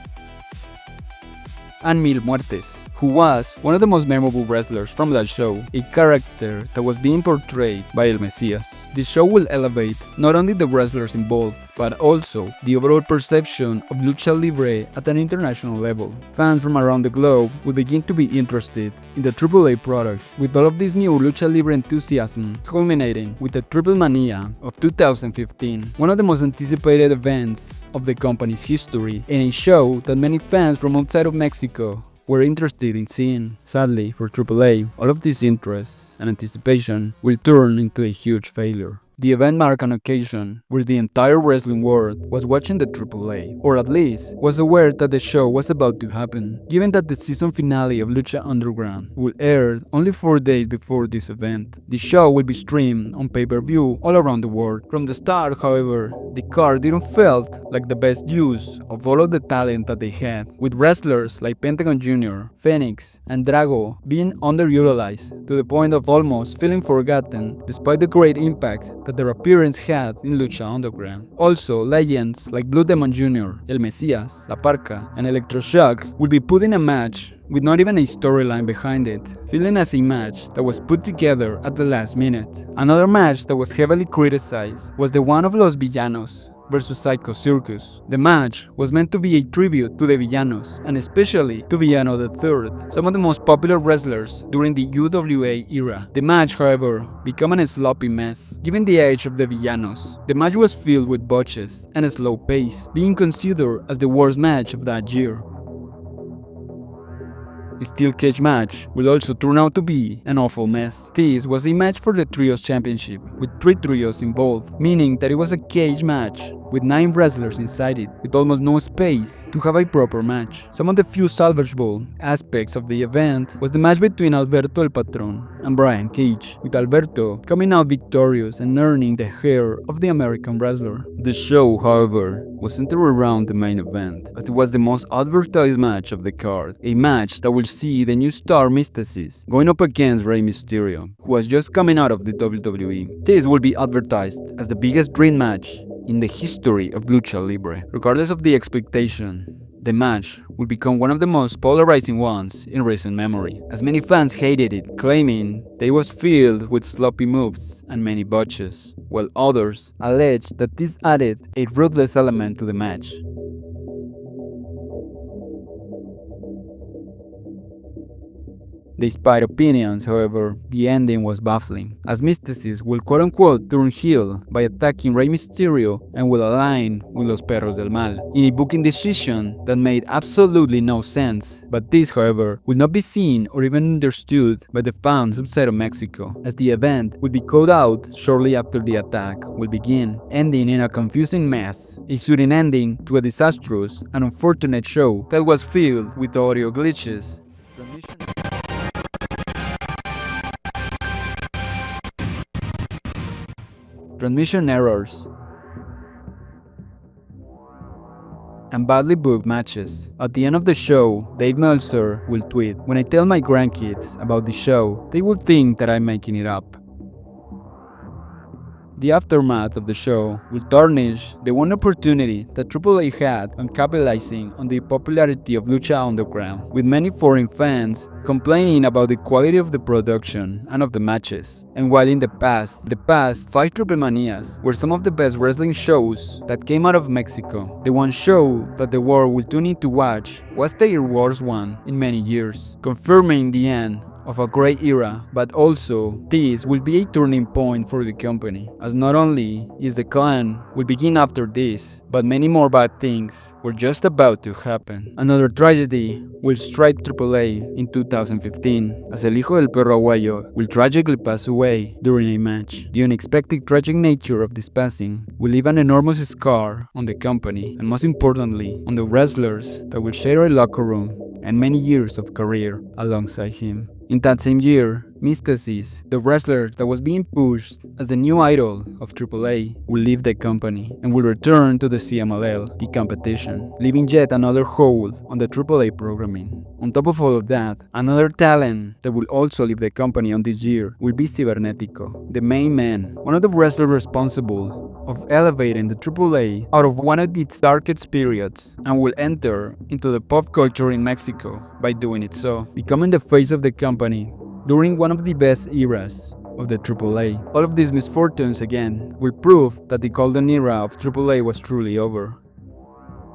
and Mil Muertes, who was one of the most memorable wrestlers from that show, a character that was being portrayed by El Mesías. This show will elevate not only the wrestlers involved, but also the overall perception of Lucha Libre at an international level. Fans from around the globe will begin to be interested in the AAA product, with all of this new Lucha Libre enthusiasm culminating with the Triplemania of 2015, one of the most anticipated events of the company's history, and a show that many fans from outside of Mexico were interested in seeing. Sadly for AAA, all of this interest and anticipation will turn into a huge failure. The event marked an occasion where the entire wrestling world was watching the AAA, or at least was aware that the show was about to happen, given that the season finale of Lucha Underground will air only 4 days before this event. The show will be streamed on pay-per-view all around the world. From the start, however, the card didn't felt like the best use of all of the talent that they had, with wrestlers like Pentagon Jr., Phoenix, and Drago being underutilized to the point of almost feeling forgotten, despite the great impact that their appearance had in Lucha Underground. Also, legends like Blue Demon Jr., El Mesías, La Parca, and Electroshock will be put in a match with not even a storyline behind it, feeling as a match that was put together at the last minute. Another match that was heavily criticized was the one of Los Villanos versus Psycho Circus. The match was meant to be a tribute to the Villanos, and especially to Villano III, some of the most popular wrestlers during the UWA era. The match, however, became a sloppy mess, given the age of the Villanos. The match was filled with botches and a slow pace, being considered as the worst match of that year. The Steel Cage match will also turn out to be an awful mess. This was a match for the Trios Championship, with 3 trios involved, meaning that it was a cage match with 9 wrestlers inside it, with almost no space to have a proper match. Some of the few salvageable aspects of the event was the match between Alberto El Patron and Brian Cage, with Alberto coming out victorious and earning the hair of the American wrestler. The show, however, was centered around the main event, but it was the most advertised match of the card, a match that will see the new star Mysticis going up against Rey Mysterio, who was just coming out of the WWE. This will be advertised as the biggest dream match in the history of Lucha Libre. Regardless of the expectation, the match will become one of the most polarizing ones in recent memory, as many fans hated it, claiming that it was filled with sloppy moves and many botches, while others alleged that this added a ruthless element to the match. Despite opinions, however, the ending was baffling, as Mysticis will quote-unquote turn heel by attacking Rey Mysterio and will align with Los Perros del Mal, in a booking decision that made absolutely no sense. But this, however, will not be seen or even understood by the fans outside of Mexico, as the event will be called out shortly after the attack will begin, ending in a confusing mess, a sudden ending to a disastrous and unfortunate show that was filled with audio glitches. Transmission errors and badly booked matches. At the end of the show, Dave Meltzer will tweet, "When I tell my grandkids about the show, they will think that I'm making it up." The aftermath of the show will tarnish the one opportunity that AAA had on capitalizing on the popularity of Lucha Underground, with many foreign fans complaining about the quality of the production and of the matches. And while in the past 5 Triplemanias were some of the best wrestling shows that came out of Mexico, the one show that the world will tune in to watch was their worst one in many years, confirming the end of a great era. But also, this will be a turning point for the company, as not only is the clan will begin after this, but many more bad things were just about to happen. Another tragedy will strike AAA in 2015, as El Hijo del Perro Aguayo will tragically pass away during a match. The unexpected tragic nature of this passing will leave an enormous scar on the company, and most importantly, on the wrestlers that will share a locker room and many years of career alongside him. In that same year, Mysticis, the wrestler that was being pushed as the new idol of AAA, will leave the company and will return to the CMLL, the competition, leaving yet another hole on the AAA programming. On top of all of that, another talent that will also leave the company on this year will be Cibernetico, the main man, one of the wrestlers responsible of elevating the AAA out of one of its darkest periods, and will enter into the pop culture in Mexico by doing it so, becoming the face of the company during one of the best eras of the AAA. All of these misfortunes again will prove that the golden era of AAA was truly over.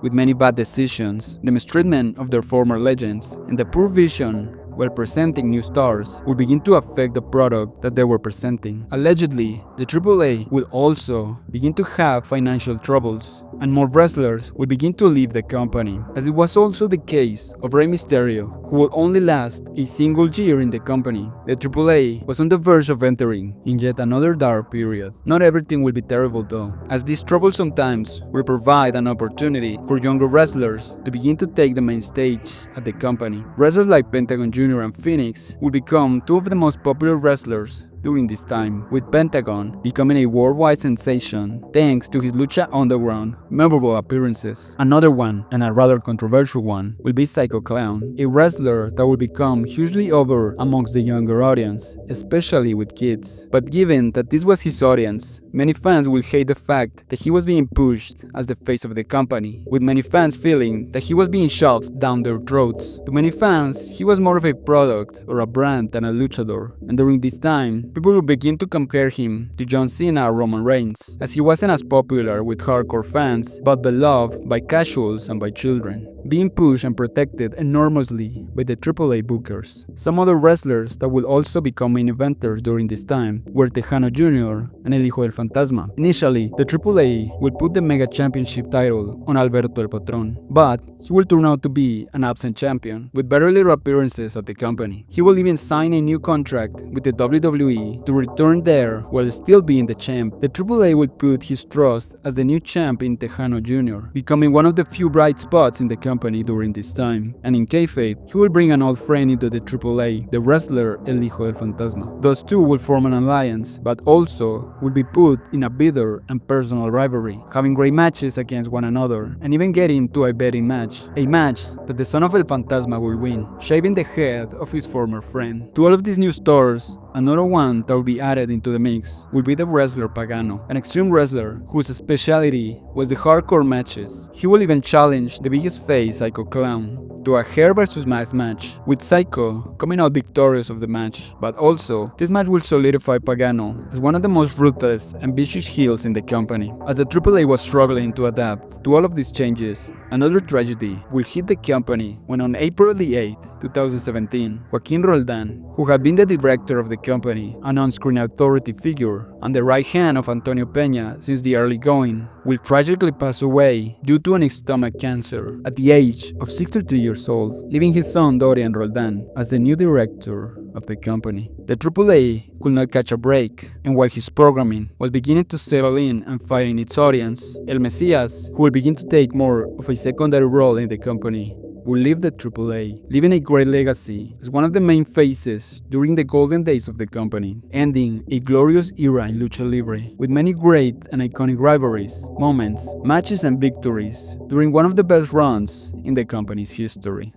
With many bad decisions, the mistreatment of their former legends, and the poor vision while presenting new stars will begin to affect the product that they were presenting. Allegedly, the AAA will also begin to have financial troubles, and more wrestlers will begin to leave the company, as it was also the case of Rey Mysterio, who will only last a single year in the company. The AAA was on the verge of entering in yet another dark period. Not everything will be terrible though, as these troubles sometimes will provide an opportunity for younger wrestlers to begin to take the main stage at the company. Wrestlers like Pentagon Jr. and Phoenix will become two of the most popular wrestlers during this time, with Pentagon becoming a worldwide sensation thanks to his Lucha Underground memorable appearances. Another one, and a rather controversial one, will be Psycho Clown, a wrestler that will become hugely over amongst the younger audience, especially with kids. But given that this was his audience, many fans will hate the fact that he was being pushed as the face of the company, with many fans feeling that he was being shoved down their throats. To many fans, he was more of a product or a brand than a luchador, and during this time, people will begin to compare him to John Cena or Roman Reigns, as he wasn't as popular with hardcore fans, but beloved by casuals and by children, being pushed and protected enormously by the AAA bookers. Some other wrestlers that will also become main eventers during this time were Tejano Jr. and El Hijo del Fantasma. Initially, the AAA will put the Mega Championship title on Alberto El Patron, but he will turn out to be an absent champion, with very little appearances at the company. He will even sign a new contract with the WWE to return there while still being the champ. The AAA will put his trust as the new champ in Tejano Jr., becoming one of the few bright spots in the company during this time. And in kayfabe, he will bring an old friend into the AAA, the wrestler El Hijo del Fantasma. Those two will form an alliance, but also will be put in a bitter and personal rivalry, having great matches against one another, and even getting to a betting match. A match that the son of El Fantasma will win, shaving the head of his former friend. To all of these new stars, another one that will be added into the mix will be the wrestler Pagano, an extreme wrestler whose specialty was the hardcore matches. He will even challenge the biggest face, Psycho Clown, to a hair versus mask match, with Psycho coming out victorious of the match. But also, this match will solidify Pagano as one of the most ruthless and vicious heels in the company, as the AAA was struggling to adapt to all of these changes Another tragedy will hit the company when on April 8, 2017, Joaquin Roldan, who had been the director of the company, an on-screen authority figure, and the right hand of Antonio Peña since the early going, will tragically pass away due to an stomach cancer at the age of 62 years old, leaving his son Dorian Roldan as the new director of the company. The AAA could not catch a break, and while his programming was beginning to settle in and finding its audience, El Mesias, who will begin to take more of a secondary role in the company, will leave the AAA, leaving a great legacy as one of the main faces during the golden days of the company, ending a glorious era in Lucha Libre, with many great and iconic rivalries, moments, matches and victories during one of the best runs in the company's history.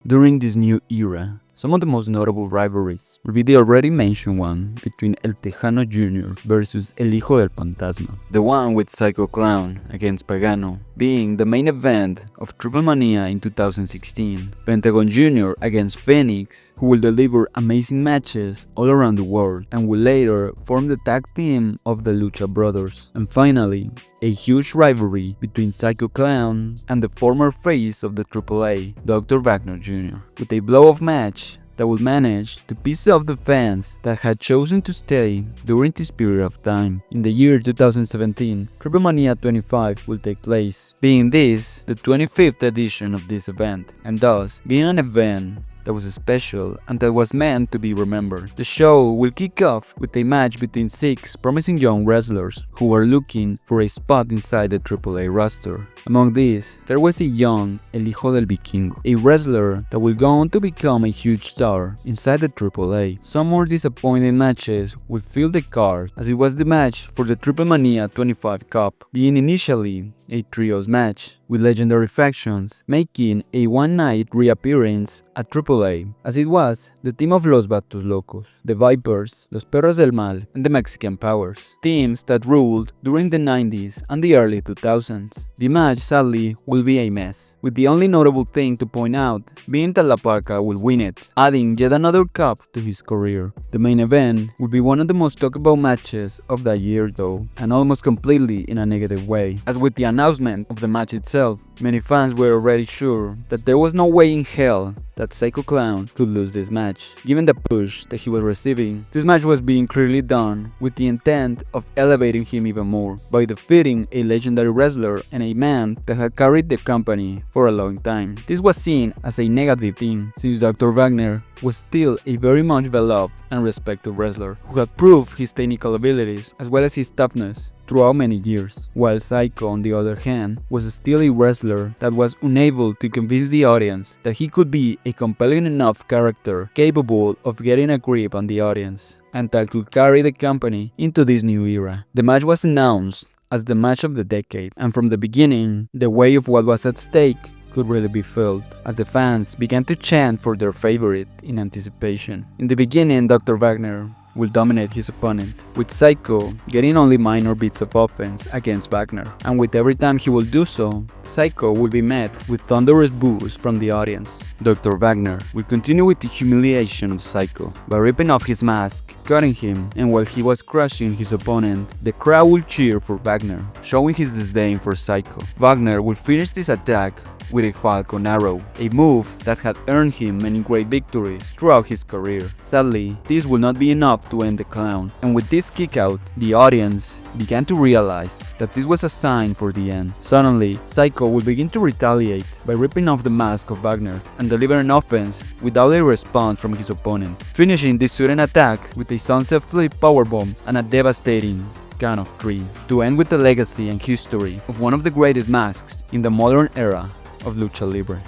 During this new era, some of the most notable rivalries will be the already mentioned one between El Tejano Jr. versus El Hijo del Fantasma, the one with Psycho Clown against Pagano, being the main event of Triplemania in 2016, Pentagon Jr. against Fanées, who will deliver amazing matches all around the world and will later form the tag team of the Lucha Brothers, and finally, a huge rivalry between Psycho Clown and the former face of the AAA, Dr. Wagner Jr., with a blow-off match that would manage to piss off the fans that had chosen to stay during this period of time. In the year 2017, Triplemania 25 will take place, being this the 25th edition of this event, and thus being an event that was special and that was meant to be remembered. The show will kick off with a match between 6 promising young wrestlers who were looking for a spot inside the AAA roster. Among these, there was a young El Hijo del Vikingo, a wrestler that will go on to become a huge star inside the AAA. Some more disappointing matches would fill the card, as it was the match for the Triplemania 25 Cup, being initially a trios match, with legendary factions making a one-night reappearance at AAA, as it was the team of Los Vatos Locos, the Vipers, Los Perros del Mal, and the Mexican Powers, teams that ruled during the 90s and the early 2000s. The match, sadly, will be a mess, with the only notable thing to point out being that La Parca will win it, adding yet another cup to his career. The main event will be one of the most talked about matches of that year though, and almost completely in a negative way, as with the announcement of the match itself, many fans were already sure that there was no way in hell that Psycho Clown could lose this match. Given the push that he was receiving, this match was being clearly done with the intent of elevating him even more by defeating a legendary wrestler and a man that had carried the company for a long time. This was seen as a negative thing, since Dr. Wagner was still a very much beloved and respected wrestler who had proved his technical abilities as well as his toughness throughout many years, while Psycho, on the other hand, was still a wrestler that was unable to convince the audience that he could be a compelling enough character capable of getting a grip on the audience, and that could carry the company into this new era. The match was announced as the match of the decade, and from the beginning, the weight of what was at stake could really be felt, as the fans began to chant for their favorite in anticipation. In the beginning, Dr. Wagner will dominate his opponent, with Psycho getting only minor bits of offense against Wagner, and with every time he will do so, Psycho will be met with thunderous boos from the audience. Dr. Wagner will continue with the humiliation of Psycho by ripping off his mask, cutting him, and while he was crushing his opponent, the crowd will cheer for Wagner, showing his disdain for Psycho. Wagner will finish this attack with a Falcon Arrow, a move that had earned him many great victories throughout his career. Sadly, this will not be enough to end the clown, and with this kickout, the audience began to realize that this was a sign for the end. Suddenly, Psycho will begin to retaliate by ripping off the mask of Wagner and deliver an offense without a response from his opponent, finishing this sudden attack with a sunset flip powerbomb and a devastating count of 3, to end with the legacy and history of one of the greatest masks in the modern era of Lucha Libre.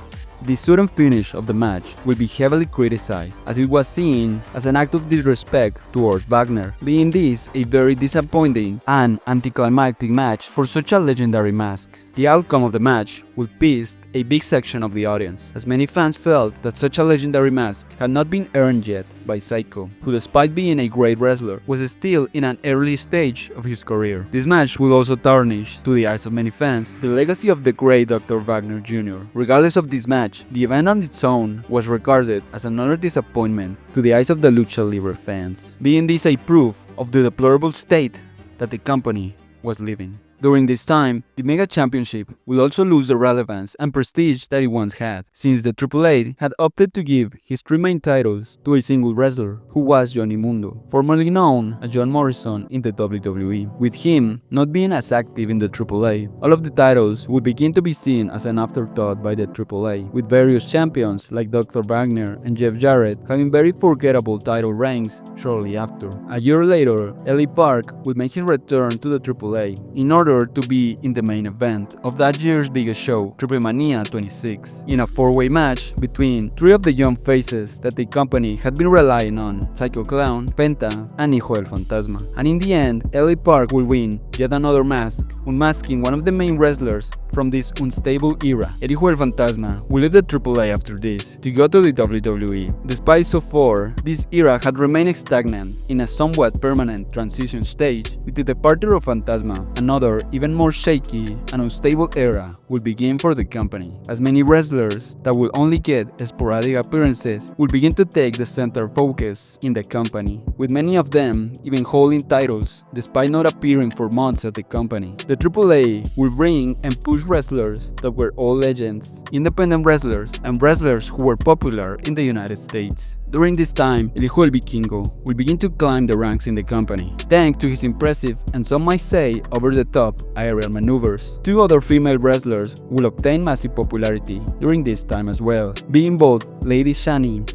The sudden finish of the match will be heavily criticized, as it was seen as an act of disrespect towards Wagner, being this a very disappointing and anticlimactic match for such a legendary mask. The outcome of the match would piss a big section of the audience, as many fans felt that such a legendary mask had not been earned yet by Psycho, who despite being a great wrestler, was still in an early stage of his career. This match would also tarnish, to the eyes of many fans, the legacy of the great Dr. Wagner Jr. Regardless of this match, the event on its own was regarded as another disappointment to the eyes of the Lucha Libre fans, being this a proof of the deplorable state that the company was living. During this time, the Mega Championship will also lose the relevance and prestige that it once had, since the AAA had opted to give his 3 main titles to a single wrestler, who was Johnny Mundo, formerly known as John Morrison in the WWE. With him not being as active in the AAA, all of the titles would begin to be seen as an afterthought by the AAA, with various champions like Dr. Wagner and Jeff Jarrett having very forgettable title reigns shortly after. A year later, LA Park would make his return to the AAA in order to be in the main event of that year's biggest show, Triplemania 26, in a 4-way match between 3 of the young faces that the company had been relying on: Psycho Clown, Penta, and Hijo del Fantasma. And in the end, LA Park will win yet another mask, unmasking one of the main wrestlers from this unstable era. Hijo del Fantasma will leave the AAA after this to go to the WWE. Despite so far, this era had remained stagnant in a somewhat permanent transition stage. With the departure of Fantasma, another even more shaky and unstable era will begin for the company, as many wrestlers that will only get sporadic appearances will begin to take the center focus in the company, with many of them even holding titles despite not appearing for months at the company. The AAA will bring and push wrestlers that were all legends, independent wrestlers, and wrestlers who were popular in the United States. During this time, El Hijo del Vikingo will begin to climb the ranks in the company, thanks to his impressive and some might say over-the-top aerial maneuvers. 2 other female wrestlers will obtain massive popularity during this time as well, being both Lady Shani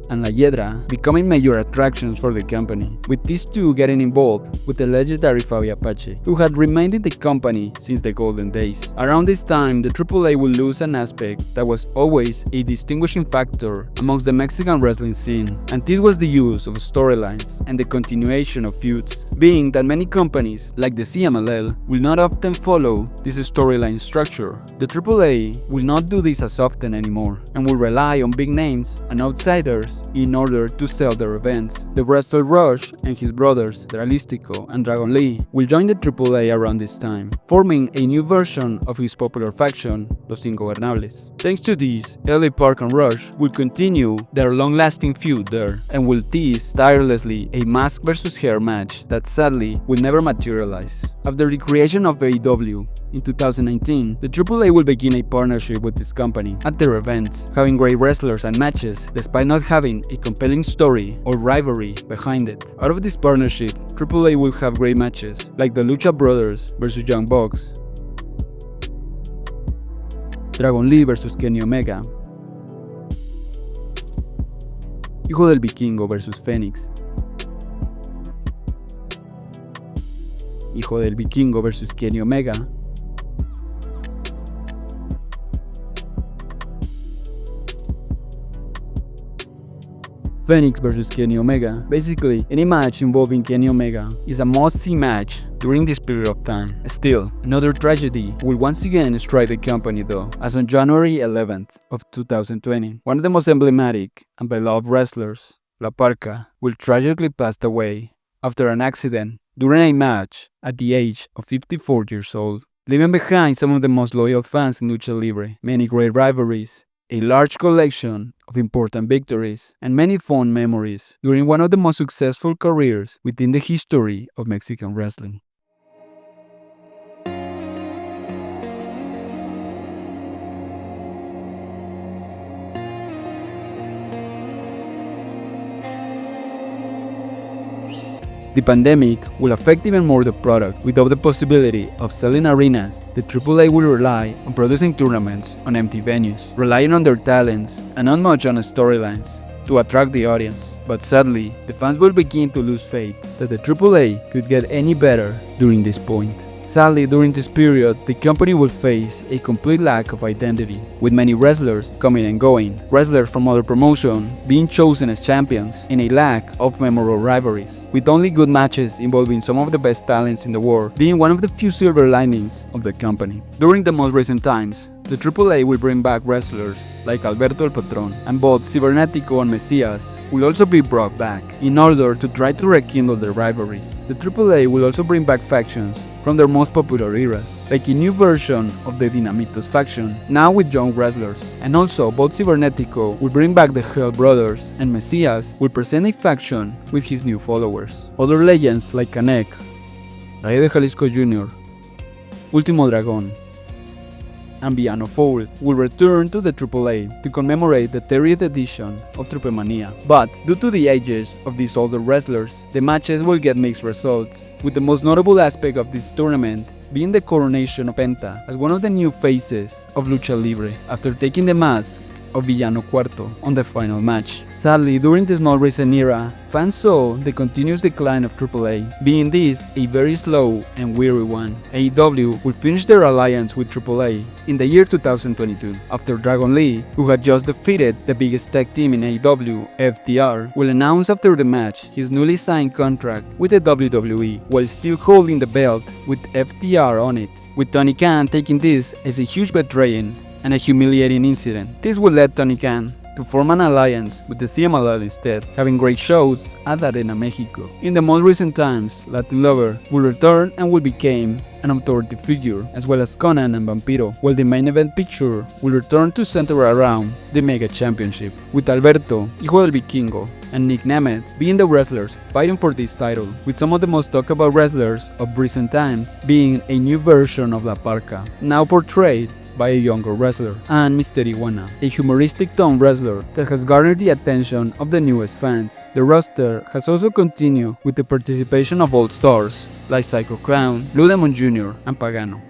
and La Hiedra becoming major attractions for the company, with these 2 getting involved with the legendary Fabi Apache, who had remained in the company since the golden days. Around this time, the AAA will lose an aspect that was always a distinguishing factor amongst the Mexican wrestling scene, and this was the use of storylines and the continuation of feuds, being that many companies, like the CMLL, will not often follow this storyline structure. The AAA will not do this as often anymore, and will rely on big names and outsiders in order to sell their events. The wrestler Rush and his brothers, Dralistico and Dragon Lee, will join the AAA around this time, forming a new version of his popular faction, Los Ingobernables. Thanks to this, LA Park and Rush will continue their long-lasting feud there, and will tease tirelessly a mask versus hair match that sadly will never materialize. After the creation of AEW in 2019, the AAA will begin a partnership with this company at their events, having great wrestlers and matches despite not having a compelling story or rivalry behind it. Out of this partnership, AAA will have great matches like the Lucha Brothers vs Young Bucks, Dragon Lee vs Kenny Omega, Hijo del Vikingo vs Fanées, Hijo del Vikingo vs Kenny Omega, Fanées vs Kenny Omega. Basically, any match involving Kenny Omega is a must-see match during this period of time. Still, another tragedy will once again strike the company though, as on January 11th of 2020, one of the most emblematic and beloved wrestlers, La Parka, will tragically pass away after an accident during a match at the age of 54 years old, leaving behind some of the most loyal fans in Lucha Libre, many great rivalries, a large collection of important victories, and many fond memories during one of the most successful careers within the history of Mexican wrestling. The pandemic will affect even more the product. Without the possibility of selling arenas, the AAA will rely on producing tournaments on empty venues, relying on their talents and not much on storylines to attract the audience. But sadly, the fans will begin to lose faith that the AAA could get any better during this point. Sadly, during this period, the company will face a complete lack of identity, with many wrestlers coming and going, wrestlers from other promotions being chosen as champions, and a lack of memorable rivalries, with only good matches involving some of the best talents in the world being one of the few silver linings of the company. During the most recent times, the AAA will bring back wrestlers like Alberto El Patron, and both Cibernetico and Messias will also be brought back in order to try to rekindle their rivalries. The AAA will also bring back factions from their most popular eras, like a new version of the Dinamitos faction, now with young wrestlers. And also, both Cibernetico will bring back the Hell Brothers, and Messias will present a faction with his new followers. Other legends like Kanek, Rayo de Jalisco Jr., Último Dragón, and Villano Fowl will return to the AAA to commemorate the 30th edition of Triplemania. But due to the ages of these older wrestlers, the matches will get mixed results, with the most notable aspect of this tournament being the coronation of Penta as one of the new faces of Lucha Libre after taking the mask of Villano Cuarto on the final match. Sadly, during this more recent era, fans saw the continuous decline of AAA, being this a very slow and weary one. AEW will finish their alliance with AAA in the year 2022, after Dragon Lee, who had just defeated the biggest tag team in AEW, FTR, will announce after the match his newly signed contract with the WWE, while still holding the belt with FTR on it, with Tony Khan taking this as a huge betrayal and a humiliating incident. This would lead Tony Khan to form an alliance with the CMLL instead, having great shows at Arena Mexico. In the most recent times, Latin Lover will return and will become an authority figure, as well as Conan and Vampiro, while the main event picture will return to center around the Mega Championship, with Alberto, Hijo del Vikingo, and Nick Nemeth being the wrestlers fighting for this title, with some of the most talked about wrestlers of recent times being a new version of La Parca, now portrayed by a younger wrestler, and Mr. Iguana, a humoristic tone wrestler that has garnered the attention of the newest fans. The roster has also continued with the participation of old stars like Psycho Clown, Blue Demon Jr., and Pagano.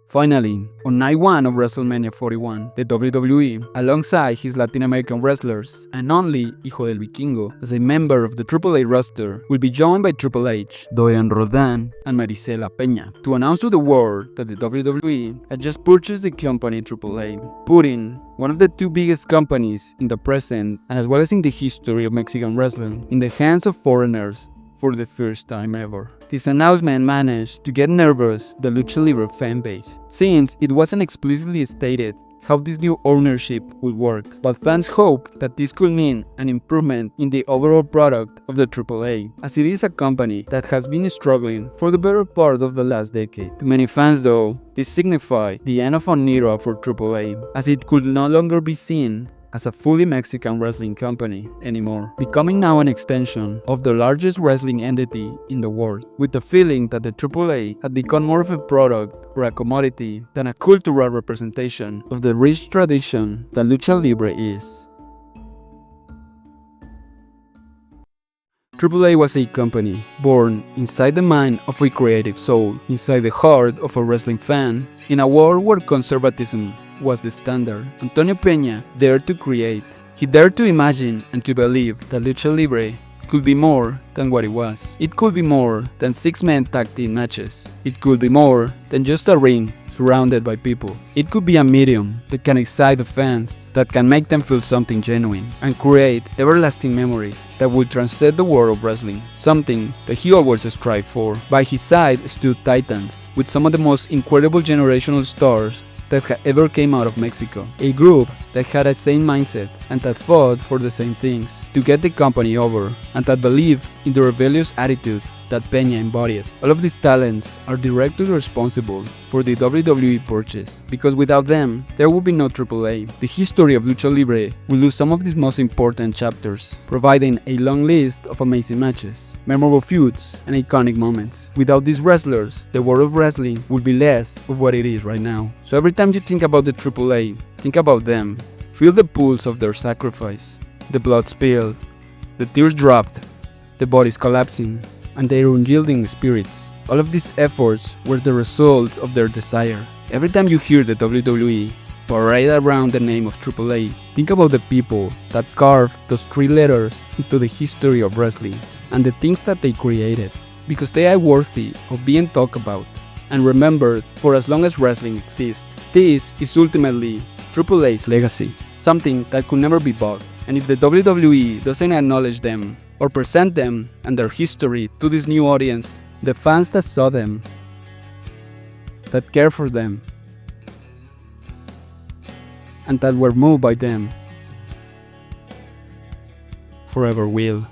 Finally, on night 1 of WrestleMania 41, the WWE, alongside his Latin American wrestlers, and only Hijo del Vikingo as a member of the AAA roster, will be joined by Triple H, Dorian Roldan, and Marisela Peña, to announce to the world that the WWE had just purchased the company AAA, putting one of the two biggest companies in the present, and as well as in the history of Mexican wrestling, in the hands of foreigners for the first time ever. This announcement managed to get nervous the Lucha Libre fanbase, since it wasn't explicitly stated how this new ownership would work, but fans hope that this could mean an improvement in the overall product of the AAA, as it is a company that has been struggling for the better part of the last decade. To many fans though, this signified the end of an era for AAA, as it could no longer be seen as a fully Mexican wrestling company anymore, becoming now an extension of the largest wrestling entity in the world, with the feeling that the AAA had become more of a product or a commodity than a cultural representation of the rich tradition that Lucha Libre is. AAA was a company born inside the mind of a creative soul, inside the heart of a wrestling fan, in a world where conservatism was the standard. Antonio Peña dared to create. He dared to imagine and to believe that Lucha Libre could be more than what it was. It could be more than 6-man tag team matches. It could be more than just a ring surrounded by people. It could be a medium that can excite the fans, that can make them feel something genuine, and create everlasting memories that will transcend the world of wrestling, something that he always strived for. By his side stood Titans, with some of the most incredible generational stars that ever came out of Mexico, a group that had a same mindset and that fought for the same things to get the company over, and that believed in the rebellious attitude that Peña embodied. All of these talents are directly responsible for the WWE purchase, because without them, there would be no AAA. The history of Lucha Libre will lose some of these most important chapters, providing a long list of amazing matches, memorable feuds, and iconic moments. Without these wrestlers, the world of wrestling would be less of what it is right now. So every time you think about the AAA, think about them. Feel the pulse of their sacrifice, the blood spilled, the tears dropped, the bodies collapsing, and their unyielding spirits. All of these efforts were the result of their desire. Every time you hear the WWE parade around the name of AAA, think about the people that carved those 3 letters into the history of wrestling and the things that they created, because they are worthy of being talked about and remembered for as long as wrestling exists. This is ultimately AAA's legacy, something that could never be bought. And if the WWE doesn't acknowledge them or present them and their history to this new audience, the fans that saw them, that care for them, and that were moved by them, forever will.